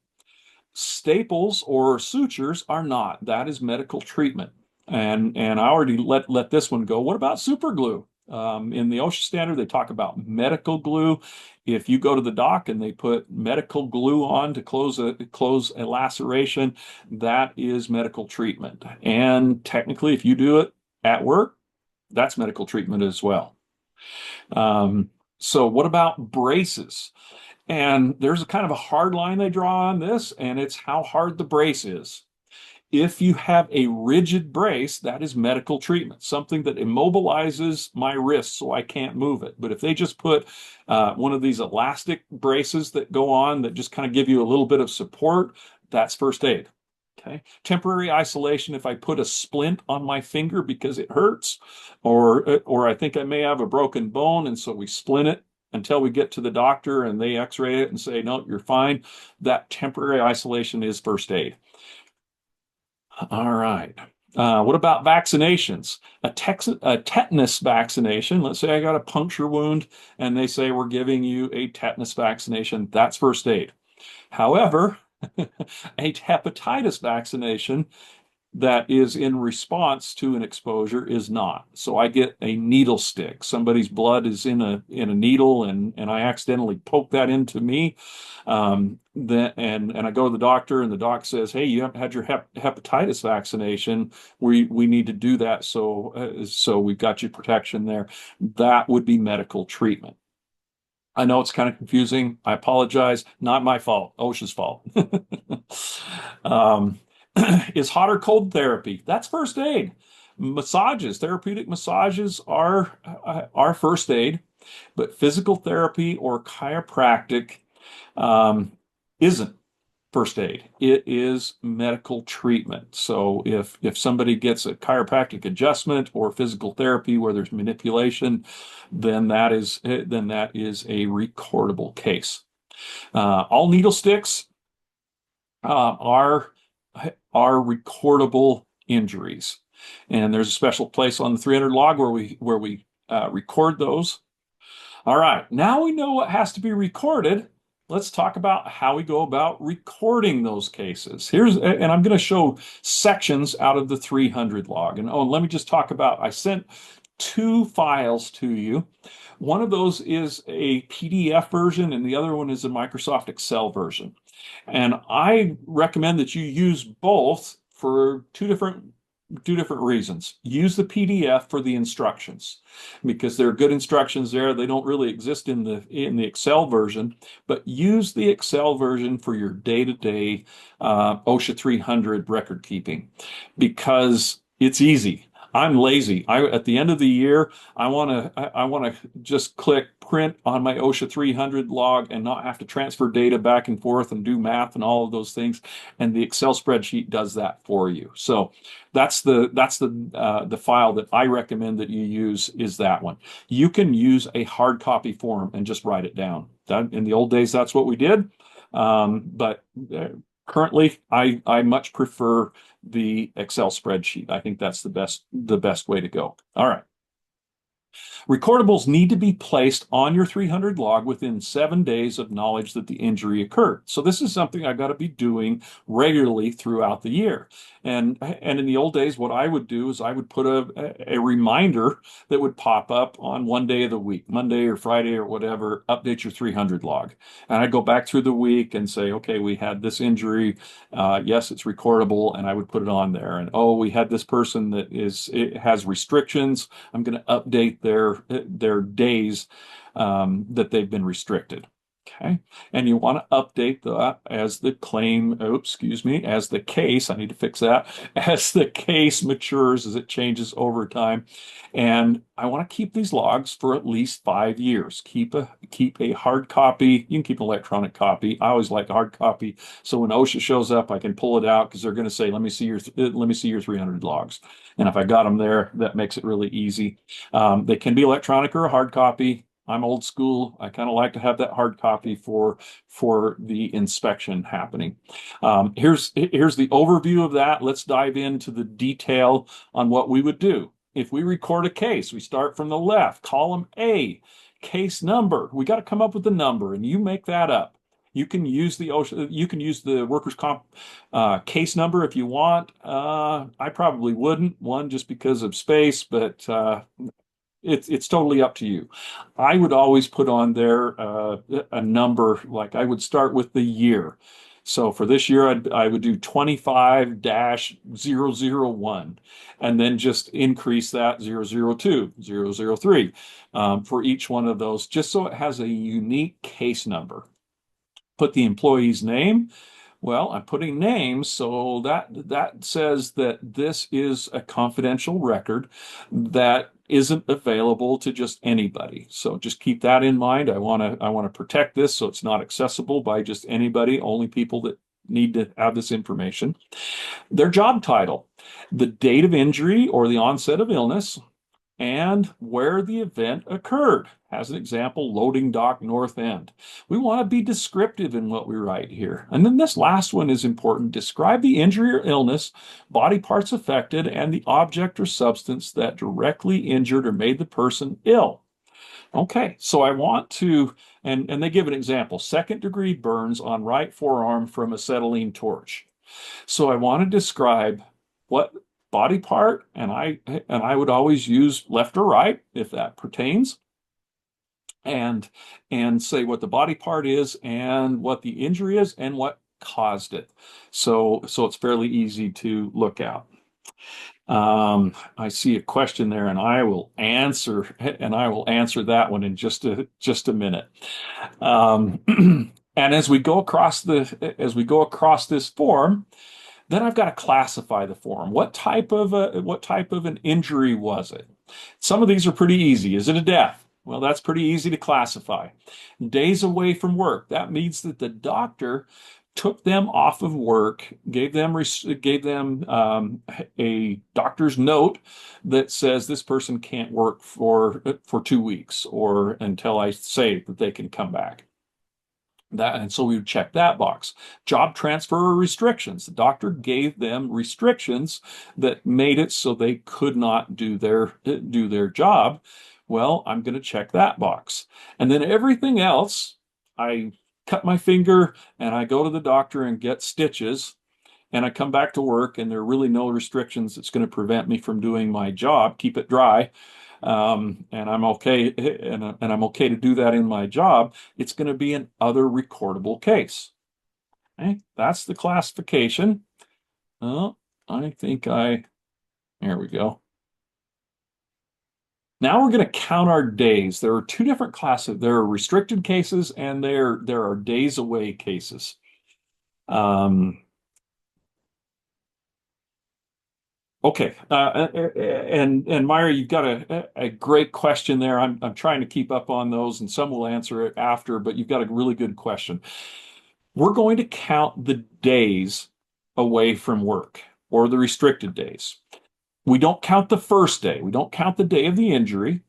Staples or sutures are not. That is medical treatment. And I already let this one go. What about super glue? In the OSHA standard, they talk about medical glue. If you go to the doc and they put medical glue on to close a laceration, that is medical treatment. And technically, if you do it at work, that's medical treatment as well. So what about braces? And there's a kind of a hard line they draw on this, and it's how hard the brace is. If you have a rigid brace, that is medical treatment, something that immobilizes my wrist so I can't move it. But if they just put one of these elastic braces that go on that just kind of give you a little bit of support, that's first aid. Okay. Temporary isolation, if I put a splint on my finger because it hurts, or I think I may have a broken bone, and so we splint it until we get to the doctor and they x-ray it and say, no, you're fine. That temporary isolation is first aid. All right. What about vaccinations? A tetanus vaccination. Let's say I got a puncture wound and they say we're giving you a tetanus vaccination. That's first aid. However, a hepatitis vaccination that is in response to an exposure is not. So I get a needle stick. Somebody's blood is in a needle, and I accidentally poke that into me. And I go to the doctor, and the doc says, "Hey, you haven't had your hepatitis vaccination. We need to do that. So we've got you protection there." That would be medical treatment. I know it's kind of confusing. I apologize. Not my fault. OSHA's fault. Is hot or cold therapy? That's first aid. Massages, therapeutic massages are first aid, but physical therapy or chiropractic isn't first aid. It is medical treatment. So if somebody gets a chiropractic adjustment or physical therapy where there's manipulation, then that is a recordable case. All needle sticks are recordable injuries, and there's a special place on the 300 log where we record those. All right, now we know what has to be recorded. Let's talk about how we go about recording those cases. And I'm going to show sections out of the 300 log. And let me just talk about, I sent two files to you. One of those is a PDF version, and the other one is a Microsoft Excel version. And I recommend that you use both for two different reasons. Use the PDF for the instructions because there are good instructions there. They don't really exist in the Excel version, but use the Excel version for your day-to-day OSHA 300 record keeping because it's easy. I'm lazy. At the end of the year, I want to just click print on my OSHA 300 log and not have to transfer data back and forth and do math and all of those things. And the Excel spreadsheet does that for you. So that's the file that I recommend that you use is that one. You can use a hard copy form and just write it down. In the old days, that's what we did. But currently, I much prefer the Excel spreadsheet. I think that's the best way to go. All right. Recordables need to be placed on your 300 log within 7 days of knowledge that the injury occurred. So this is something I got to be doing regularly throughout the year. And in the old days, what I would do is I would put a reminder that would pop up on one day of the week, Monday or Friday or whatever, update your 300 log. And I'd go back through the week and say, okay, we had this injury. Yes, it's recordable. And I would put it on there. And we had this person it has restrictions. I'm going to update their days that they've been restricted. Okay. And you want to update that as the as the case, I need to fix that, as the case matures, as it changes over time. And I want to keep these logs for at least 5 years. Keep a hard copy. You can keep an electronic copy. I always like a hard copy. So when OSHA shows up, I can pull it out because they're going to say, let me see your 300 logs. And if I got them there, that makes it really easy. They can be electronic or a hard copy. I'm old school. I kind of like to have that hard copy for the inspection happening. Here's the overview of that. Let's dive into the detail on what we would do. If we record a case, we start from the left, column A, case number. We got to come up with the number, and you make that up. You can use the OSHA, you can use the workers' comp case number if you want. I probably wouldn't, one, just because of space, but it's totally up to you. I would always put on there a number, like I would start with the year. So for this year, I would do 25-001 and then just increase that 002, 003 for each one of those, just so it has a unique case number. Put the employee's name. Well, I'm putting names, so that says that this is a confidential record that isn't available to just anybody. So just keep that in mind. I want to protect this so it's not accessible by just anybody, only people that need to have this information. Their job title, the date of injury or the onset of illness, and where the event occurred. As an example, loading dock north end. We want to be descriptive in what we write here. And then this last one is important. Describe the injury or illness, body parts affected, and the object or substance that directly injured or made the person ill. Okay, so I want to, and they give an example, 2nd-degree burns on right forearm from acetylene torch. So I want to describe what body part, and I would always use left or right if that pertains, and say what the body part is and what the injury is and what caused it. So it's fairly easy to look at. I see a question there, and I will answer that one in just a minute. And as we go across this form, then I've got to classify the form. What type of an injury was it? Some of these are pretty easy. Is it a death? Well, that's pretty easy to classify. Days away from work. That means that the doctor took them off of work, gave them a doctor's note that says this person can't work for 2 weeks or until I say that they can come back. And so we would check that box. Job transfer or restrictions. The doctor gave them restrictions that made it so they could not do their job. Well, I'm going to check that box. And then everything else, I cut my finger and I go to the doctor and get stitches and I come back to work and there are really no restrictions that's going to prevent me from doing my job, keep it dry. And I'm okay, and I'm okay to do that in my job. It's going to be an other recordable case. Okay, that's the classification. Oh, I think there we go. Now we're going to count our days. There are two different classes. There are restricted cases and there are days away cases. Okay, and Myra, you've got a great question there. I'm trying to keep up on those, and some will answer it after, but you've got a really good question. We're going to count the days away from work or the restricted days. We don't count the first day. We don't count the day of the injury,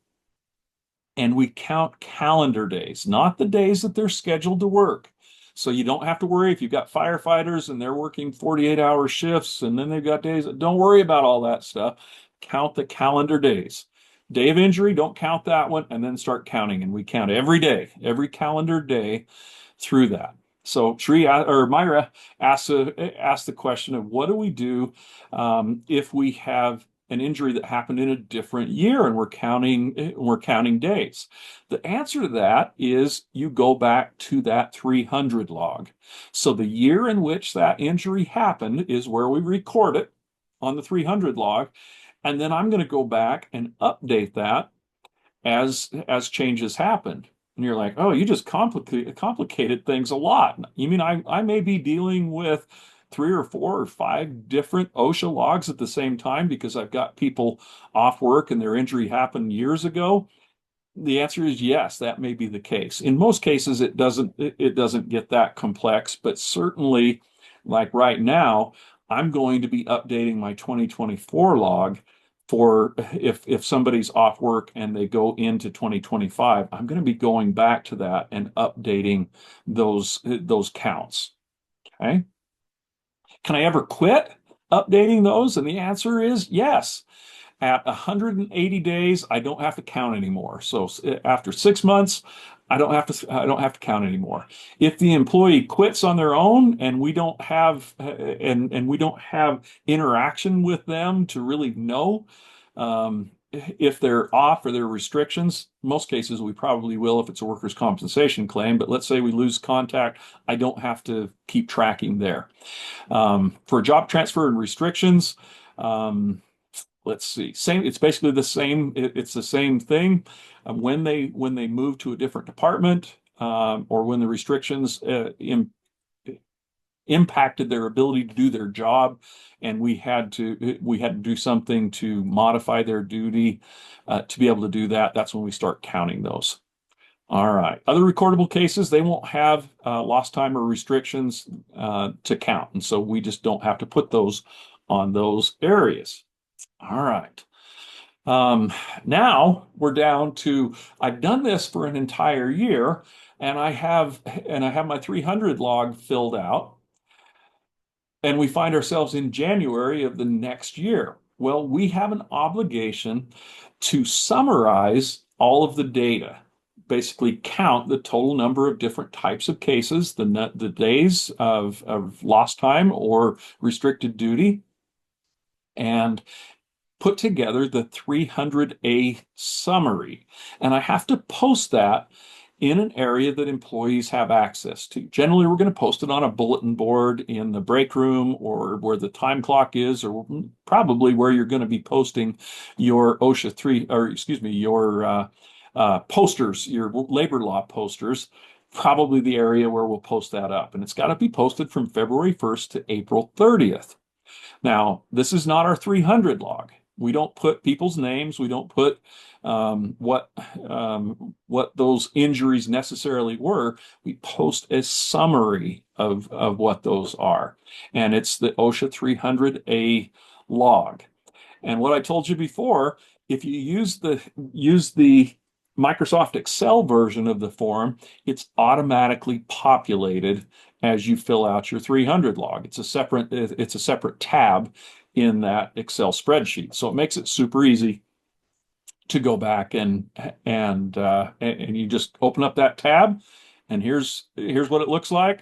and we count calendar days, not the days that they're scheduled to work. So you don't have to worry if you've got firefighters and they're working 48-hour shifts and then they've got days. Don't worry about all that stuff. Count the calendar days. Day of injury, don't count that one, and then start counting. And we count every day, every calendar day through that. So Myra asked the question of what do we do if we have an injury that happened in a different year and we're counting days. The answer to that is you go back to that 300 log. So the year in which that injury happened is where we record it on the 300 log. And then I'm going to go back and update that as changes happened. And you're like, oh, you just complicated things a lot. You mean I may be dealing with 3 or 4 or 5 different OSHA logs at the same time because I've got people off work and their injury happened years ago? The answer is yes, that may be the case. In most cases, it doesn't get that complex, but certainly, like right now, I'm going to be updating my 2024 log for if somebody's off work and they go into 2025, I'm going to be going back to that and updating those counts. Okay. Can I ever quit updating those? And the answer is yes. At 180 days, I don't have to count anymore. So after 6 months, I don't have to count anymore. If the employee quits on their own and we don't have and we don't have interaction with them to really know if they're off or there are restrictions, most cases we probably will if it's a workers' compensation claim. But let's say we lose contact, I don't have to keep tracking there. For job transfer and restrictions, let's see. It's basically the same. It's the same thing. When they move to a different department, or when the restrictions impacted their ability to do their job, and we had to do something to modify their duty to be able to do that. That's when we start counting those. All right. Other recordable cases, they won't have lost time or restrictions to count, and so we just don't have to put those on those areas. All right. Now we're down to I've done this for an entire year, and I have my 300 log filled out, and we find ourselves in January of the next year. Well, we have an obligation to summarize all of the data, basically count the total number of different types of cases, the days of lost time or restricted duty, and put together the 300A summary. And I have to post that in an area that employees have access to. Generally, we're going to post it on a bulletin board in the break room or where the time clock is, or probably where you're going to be posting your OSHA 3, or excuse me, your posters, your labor law posters, probably the area where we'll post that up. And it's got to be posted from February 1st to April 30th. Now, this is not our 300 log. We don't put people's names. We don't put what those injuries necessarily were. We post a summary of what those are, and it's the OSHA 300A log. And what I told you before, if you use the Microsoft Excel version of the form, it's automatically populated as you fill out your 300 log. It's a separate tab in that Excel spreadsheet. So it makes it super easy to go back and you just open up that tab, and here's what it looks like.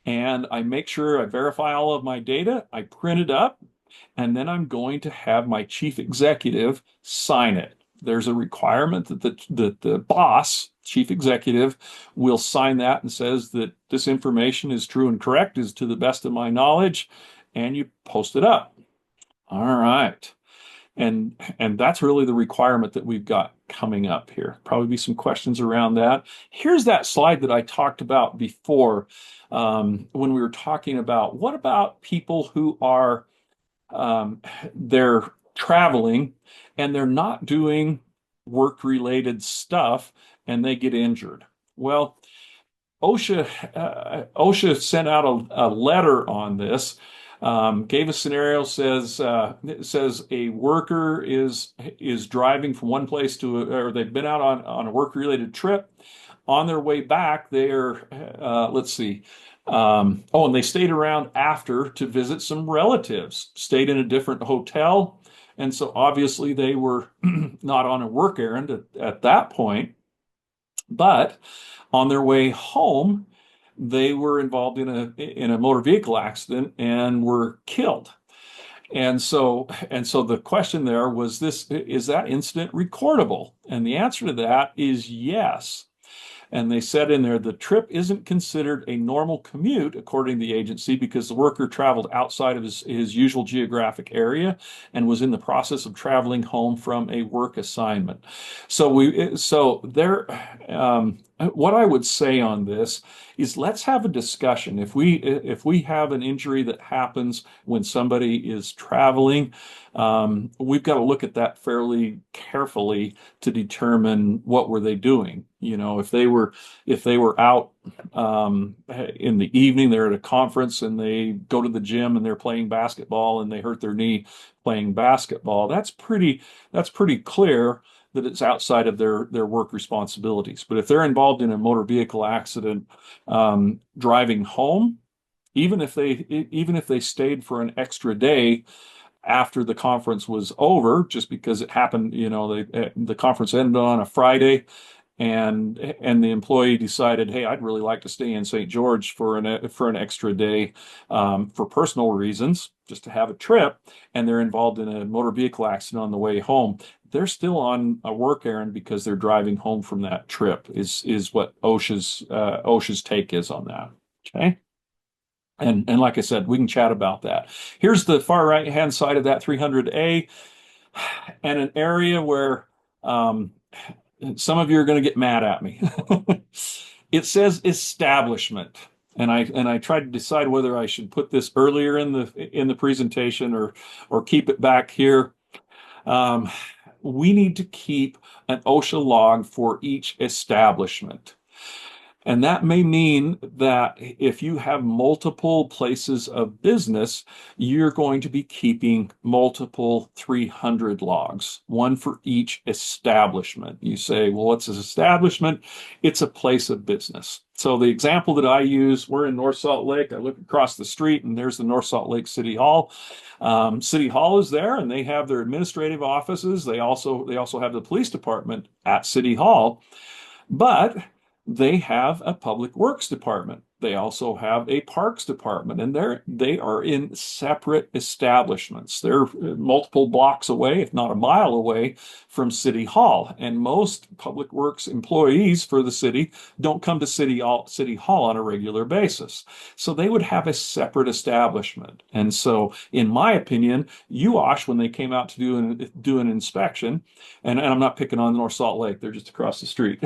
And I make sure I verify all of my data. I print it up, and then I'm going to have my chief executive sign it. There's a requirement that the boss, chief executive, will sign that and says that this information is true and correct, is to the best of my knowledge, and you post it up. All right. And that's really the requirement that we've got coming up here. Probably be some questions around that. Here's that slide that I talked about before, when we were talking about what about people who are they're traveling and they're not doing work-related stuff and they get injured. Well, OSHA sent out a letter on this, gave a scenario, says a worker is driving from one place or they've been out on a work-related trip. On their way back, they're let's see. And they stayed around after to visit some relatives, stayed in a different hotel. And so obviously they were not on a work errand at that point. But on their way home, they were involved in a motor vehicle accident and were killed. And so the question there was, is that incident recordable? And the answer to that is yes. And they said in there, the trip isn't considered a normal commute, according to the agency, because the worker traveled outside of his usual geographic area and was in the process of traveling home from a work assignment. What I would say on this is let's have a discussion. If we have an injury that happens when somebody is traveling, we've got to look at that fairly carefully to determine what were they doing. If they were out in the evening, they're at a conference and they go to the gym and they're playing basketball and they hurt their knee playing basketball, that's pretty clear that it's outside of their work responsibilities. But if they're involved in a motor vehicle accident, driving home, even if they stayed for an extra day after the conference was over, just because it happened, the conference ended on a Friday, and the employee decided, hey, I'd really like to stay in St. George for an extra day, for personal reasons, just to have a trip, and they're involved in a motor vehicle accident on the way home. They're still on a work errand because they're driving home from that trip, is what OSHA's take is on that. Okay. And like I said, we can chat about that. Here's the far right-hand side of that 300A, and an area where some of you are going to get mad at me. It says establishment, and I tried to decide whether I should put this earlier in the presentation or keep it back here. We need to keep an OSHA log for each establishment. And that may mean that if you have multiple places of business, you're going to be keeping multiple 300 logs, one for each establishment. You say, well, what's an establishment? It's a place of business. So the example that I use, we're in North Salt Lake. I look across the street and there's the North Salt Lake City Hall. City Hall is there and they have their administrative offices. They also have the police department at City Hall, but they have a public works department. They also have a parks department, and they are in separate establishments. They're multiple blocks away, if not a mile away, from City Hall. And most public works employees for the city don't come to City Hall on a regular basis. So they would have a separate establishment. And so, in my opinion, UOSH, when they came out to do an inspection, and I'm not picking on North Salt Lake, they're just across the street.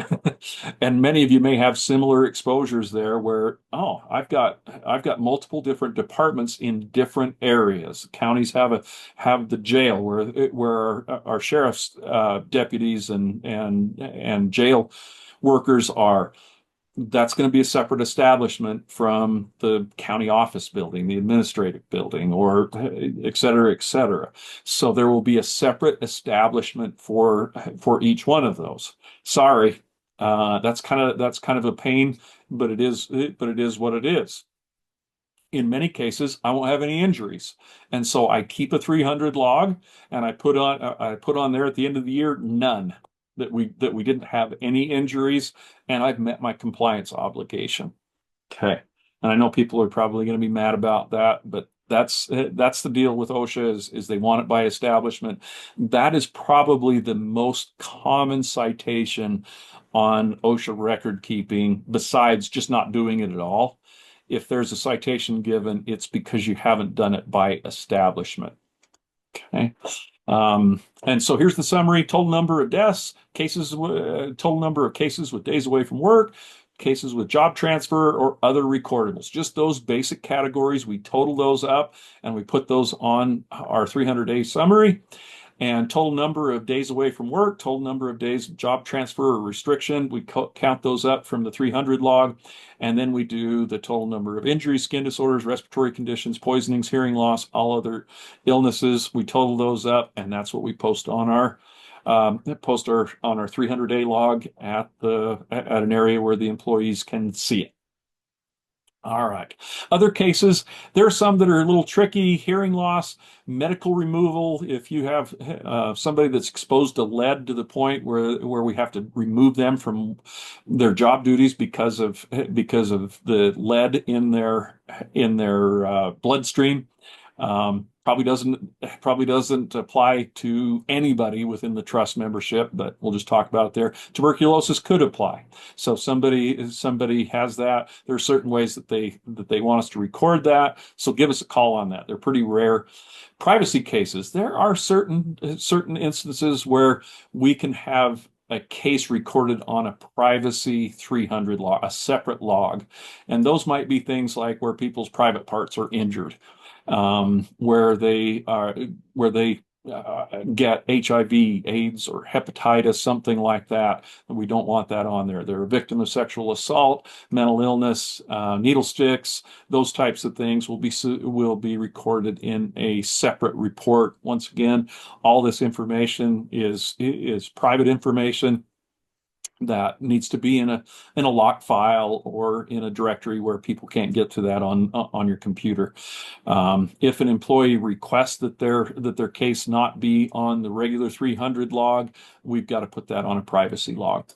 And many of you may have similar exposures there where Oh, I've got multiple different departments in different areas. Counties have the jail where our sheriff's deputies and jail workers are. That's going to be a separate establishment from the county office building, the administrative building, or et cetera, et cetera. So there will be a separate establishment for each one of those. Sorry, that's kind of a pain, but it is what it is. In many cases, I won't have any injuries, and so I keep a 300 log, and I put on there at the end of the year none that we didn't have any injuries, and I've met my compliance obligation. Okay. And I know people are probably going to be mad about that, but that's the deal with OSHA is they want it by establishment. That is probably the most common citation on OSHA record keeping, besides just not doing it at all. If there's a citation given, it's because you haven't done it by establishment. Okay. And so here's the summary: total number of deaths, total number of cases with days away from work, cases with job transfer or other recordables. Just those basic categories. We total those up and we put those on our 300-day summary. And total number of days away from work, total number of days of job transfer or restriction, we count those up from the 300 log. And then we do the total number of injuries, skin disorders, respiratory conditions, poisonings, hearing loss, all other illnesses. We total those up, and that's what we post on our 300-day log at an area where the employees can see it. All right. Other cases, there are some that are a little tricky. Hearing loss, medical removal. If you have somebody that's exposed to lead to the point where we have to remove them from their job duties because of the lead in their bloodstream, probably doesn't apply to anybody within the trust membership, but we'll just talk about it there. Tuberculosis could apply. So if somebody has that, there are certain ways that they want us to record that. So give us a call on that. They're pretty rare. Privacy cases. There are certain instances where we can have a case recorded on a privacy 300 log, a separate log. And those might be things like where people's private parts are injured, where they get HIV, AIDS, or hepatitis, something like that. And we don't want that on there. They're a victim of sexual assault, mental illness, needle sticks, those types of things will be recorded in a separate report. Once again, all this information is private information that needs to be in a locked file or in a directory where people can't get to that on your computer. If an employee requests that their case not be on the regular 300 log, we've got to put that on a privacy log.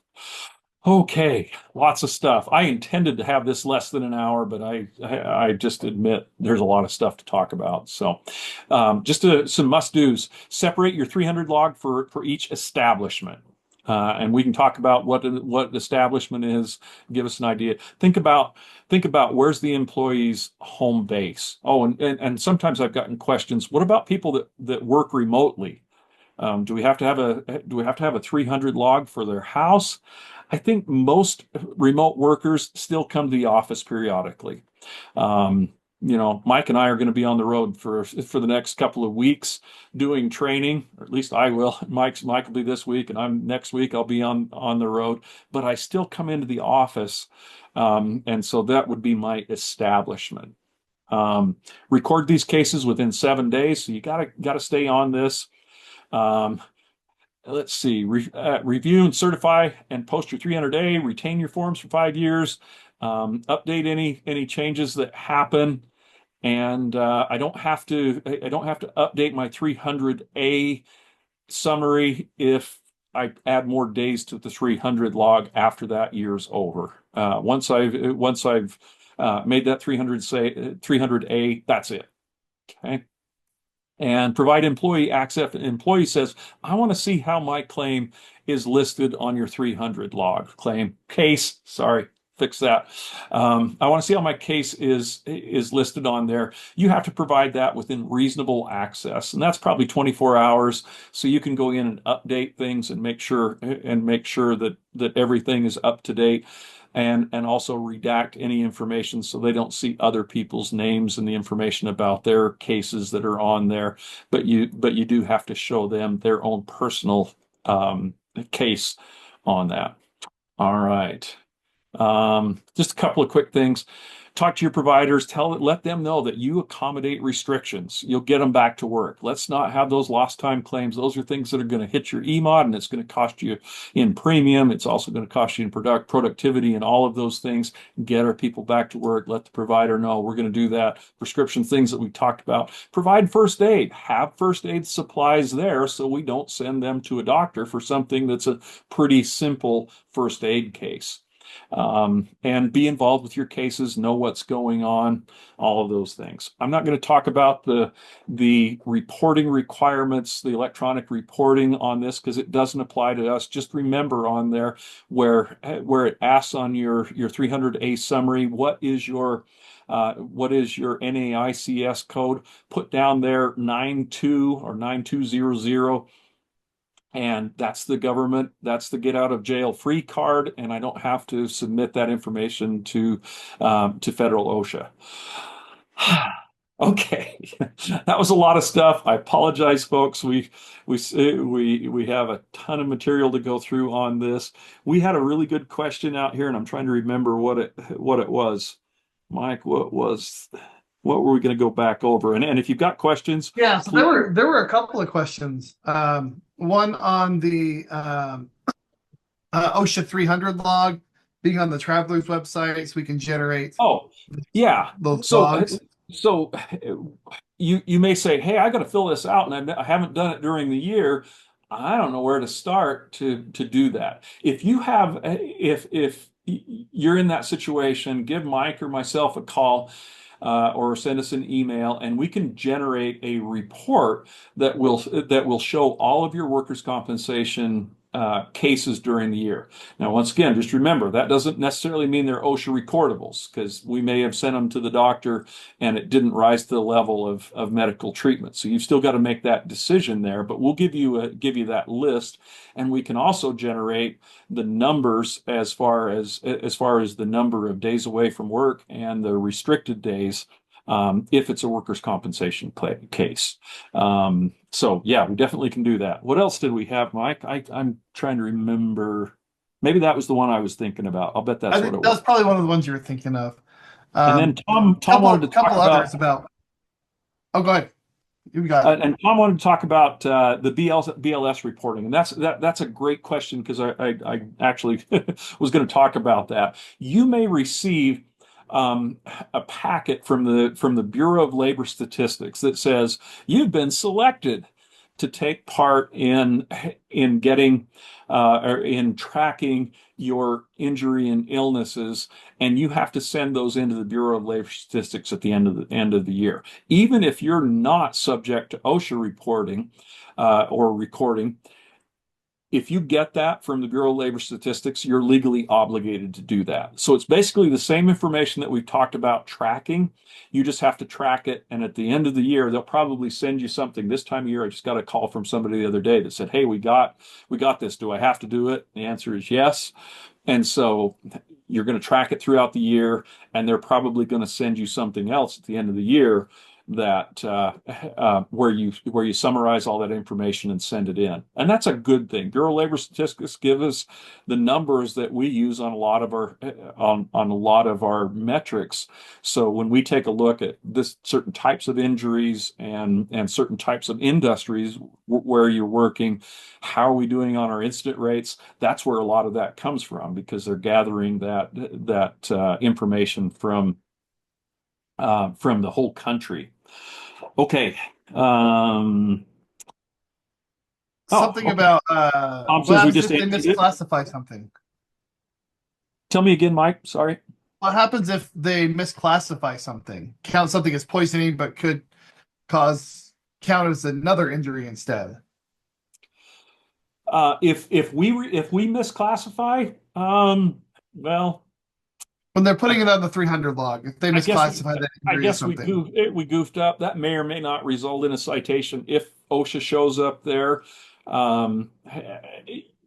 Okay, lots of stuff. I intended to have this less than an hour, but I just admit there's a lot of stuff to talk about. So, just some must-dos. Separate your 300 log for each establishment. And we can talk about what establishment is, give us an idea. Think about where's the employee's home base. Oh, and sometimes I've gotten questions. What about people that work remotely? Do we have to have a 300 log for their house? I think most remote workers still come to the office periodically. Mike and I are going to be on the road for the next couple of weeks doing training, or at least I will. Mike will be this week, and next week I'll be on the road. But I still come into the office, and so that would be my establishment. Record these cases within 7 days, so you gotta stay on this. Let's see. Review and certify and post your 300-day. Retain your forms for 5 years. Update any changes that happen. And I don't have to update my 300A summary if I add more days to the 300 log after that year's over. Once I've made that 300A, that's it. Okay. And provide employee access. Employee says, I want to see how my claim is listed on your 300 log. Fix that. I want to see how my case is listed on there. You have to provide that within reasonable access, and that's probably 24 hours. So you can go in and update things and make sure that everything is up to date. and also redact any information so they don't see other people's names and the information about their cases that are on there. But you do have to show them their own personal case on that. All right. Just a couple of quick things. Talk to your providers, let them know that you accommodate restrictions. You'll get them back to work. Let's not have those lost time claims. Those are things that are going to hit your EMOD and it's going to cost you in premium. It's also going to cost you in productivity and all of those things. Get our people back to work. Let the provider know we're going to do that. Prescription things that we talked about. Provide first aid. Have first aid supplies there so we don't send them to a doctor for something that's a pretty simple first aid case. And be involved with your cases, know what's going on, all of those things. I'm not going to talk about the reporting requirements, the electronic reporting on this because it doesn't apply to us. Just remember on there where it asks on your 300A summary, what is your NAICS code? Put down there 92 or 9200. And that's the government, that's the get out of jail free card, and I don't have to submit that information to federal OSHA. Okay, that was a lot of stuff. I apologize, folks. We have a ton of material to go through on this. We had a really good question out here, and I'm trying to remember what it was. Mike, what were we going to go back over? And if you've got questions, Yeah, so there were a couple of questions. One on the OSHA 300 log being on the traveler's website, so we can generate oh, yeah. those So, logs. so you may say, "Hey, I got to fill this out, and I haven't done it during the year. I don't know where to start to do that." If you have, if you're in that situation, give Mike or myself a call. Or send us an email, and we can generate a report that will show all of your workers' compensation cases during the year. Now, once again, just remember that doesn't necessarily mean they're OSHA recordables because we may have sent them to the doctor and it didn't rise to the level of medical treatment. So you've still got to make that decision there, but we'll give you that list, and we can also generate the numbers as far as the number of days away from work and the restricted days if it's a workers' compensation case. So yeah, we definitely can do that. What else did we have, Mike? I'm trying to remember. Maybe that was the one I was thinking about. I'll bet that's I what think it that was. was probably one of the ones you were thinking of. And then Tom Couple wanted to talk couple about others about. Oh, go ahead. You got it. and Tom wanted to talk about the BLS reporting, and that's a great question because I actually was going to talk about that. You may receive a packet from the Bureau of Labor Statistics that says you've been selected to take part in getting or in tracking your injury and illnesses, and you have to send those into the Bureau of Labor Statistics at the end of the year. Even if you're not subject to OSHA reporting or recording, if you get that from the Bureau of Labor Statistics, you're legally obligated to do that. So it's basically the same information that we've talked about tracking. You just have to track it. And at the end of the year, they'll probably send you something. This time of year, I just got a call from somebody the other day that said, "Hey, we got this. Do I have to do it?" The answer is yes. And so you're going to track it throughout the year, and they're probably going to send you something else at the end of the year that where you summarize all that information and send it in, and that's a good thing. Bureau of Labor Statistics give us the numbers that we use on a lot of our metrics. So when we take a look at this certain types of injuries and certain types of industries where you're working, how are we doing on our incident rates? That's where a lot of that comes from because they're gathering that information from the whole country. Okay. Something Okay. about Tom what says we happens just if they answered it. misclassify something? Tell me again, Mike. Sorry. What happens if they misclassify something? Count something as poisoning, but could count as another injury instead. If we misclassify, well, When they're putting it on the 300 log, if they I guess misclassify that injury as something. we goofed up. That may or may not result in a citation if OSHA shows up there. Um,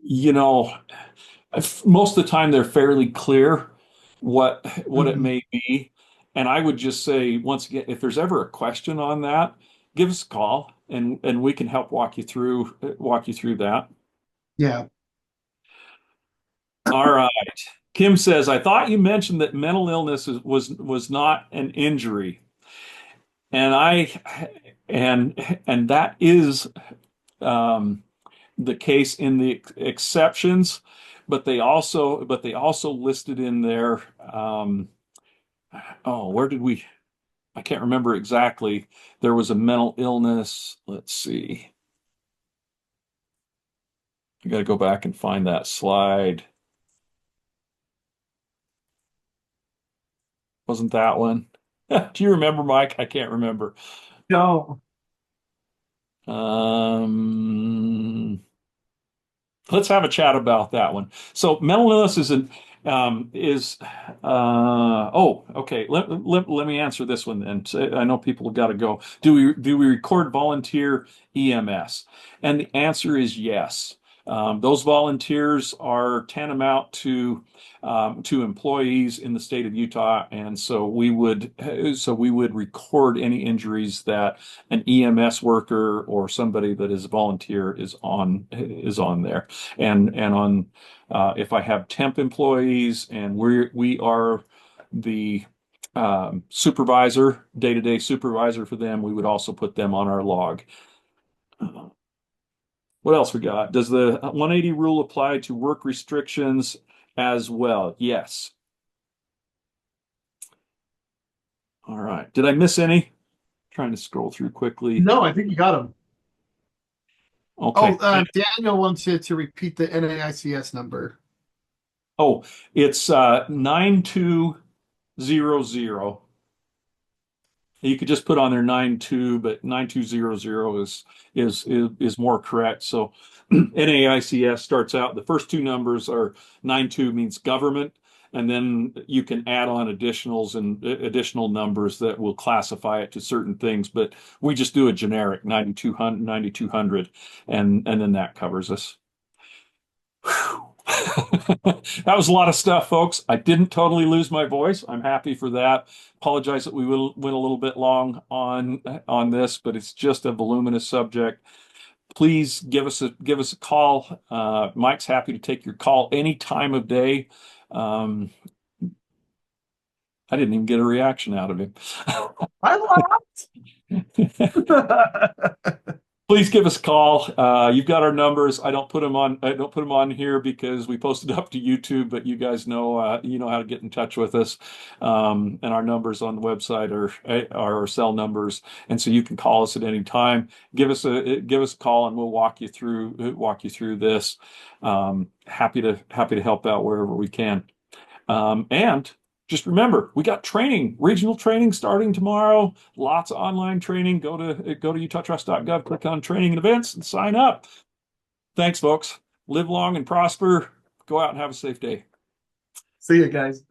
you know, most of the time they're fairly clear. what it may be. And I would just say, once again, if there's ever a question on that, give us a call and we can help walk you through that. Yeah. All right. Kim says, I thought you mentioned that mental illness was not an injury. And and that is um, the case in the exceptions, but they also listed in there. Oh, where did we? I can't remember exactly. There was a mental illness. Let's see. I got to go back and find that slide. Wasn't that one? Do you remember, Mike? I can't remember. No. Um, let's have a chat about that one. So mental illness is oh, okay. Let me answer this one then. So I know people have got to go. Do we record volunteer EMS? And the answer is yes. Those volunteers are tantamount to employees in the state of Utah, and so we would record any injuries that an EMS worker or somebody that is a volunteer is on there. And on if I have temp employees and we are the supervisor, day-to-day supervisor for them, we would also put them on our log. What else we got? Does the 180 rule apply to work restrictions as well? Yes. All right. Did I miss any? Trying to scroll through quickly. No, I think you got them. Okay. Oh, Daniel wants you to repeat the NAICS number. Oh, it's 9200. You could just put on there 92, but 9200 is more correct. So NAICS starts out, the first two numbers are 92 means government, and then you can add on additionals and additional numbers that will classify it to certain things, but we just do a generic 9200, and then that covers us. That was a lot of stuff, folks. I didn't totally lose my voice. I'm happy for that. Apologize that we went a little bit long on this, but it's just a voluminous subject. Please give us a call. Mike's happy to take your call any time of day. Um, I didn't even get a reaction out of him. I Please give us a call. You've got our numbers. I don't put them on. I don't put them on here because we posted up to YouTube. But you guys know, you know how to get in touch with us. And our numbers on the website are our cell numbers, and so you can call us at any time. Give us a call, and we'll walk you through this. Happy to help out wherever we can. And just remember, we got training, regional training starting tomorrow. Lots of online training. Go to utahtrust.gov, click on training and events, and sign up. Thanks, folks. Live long and prosper. Go out and have a safe day. See you guys.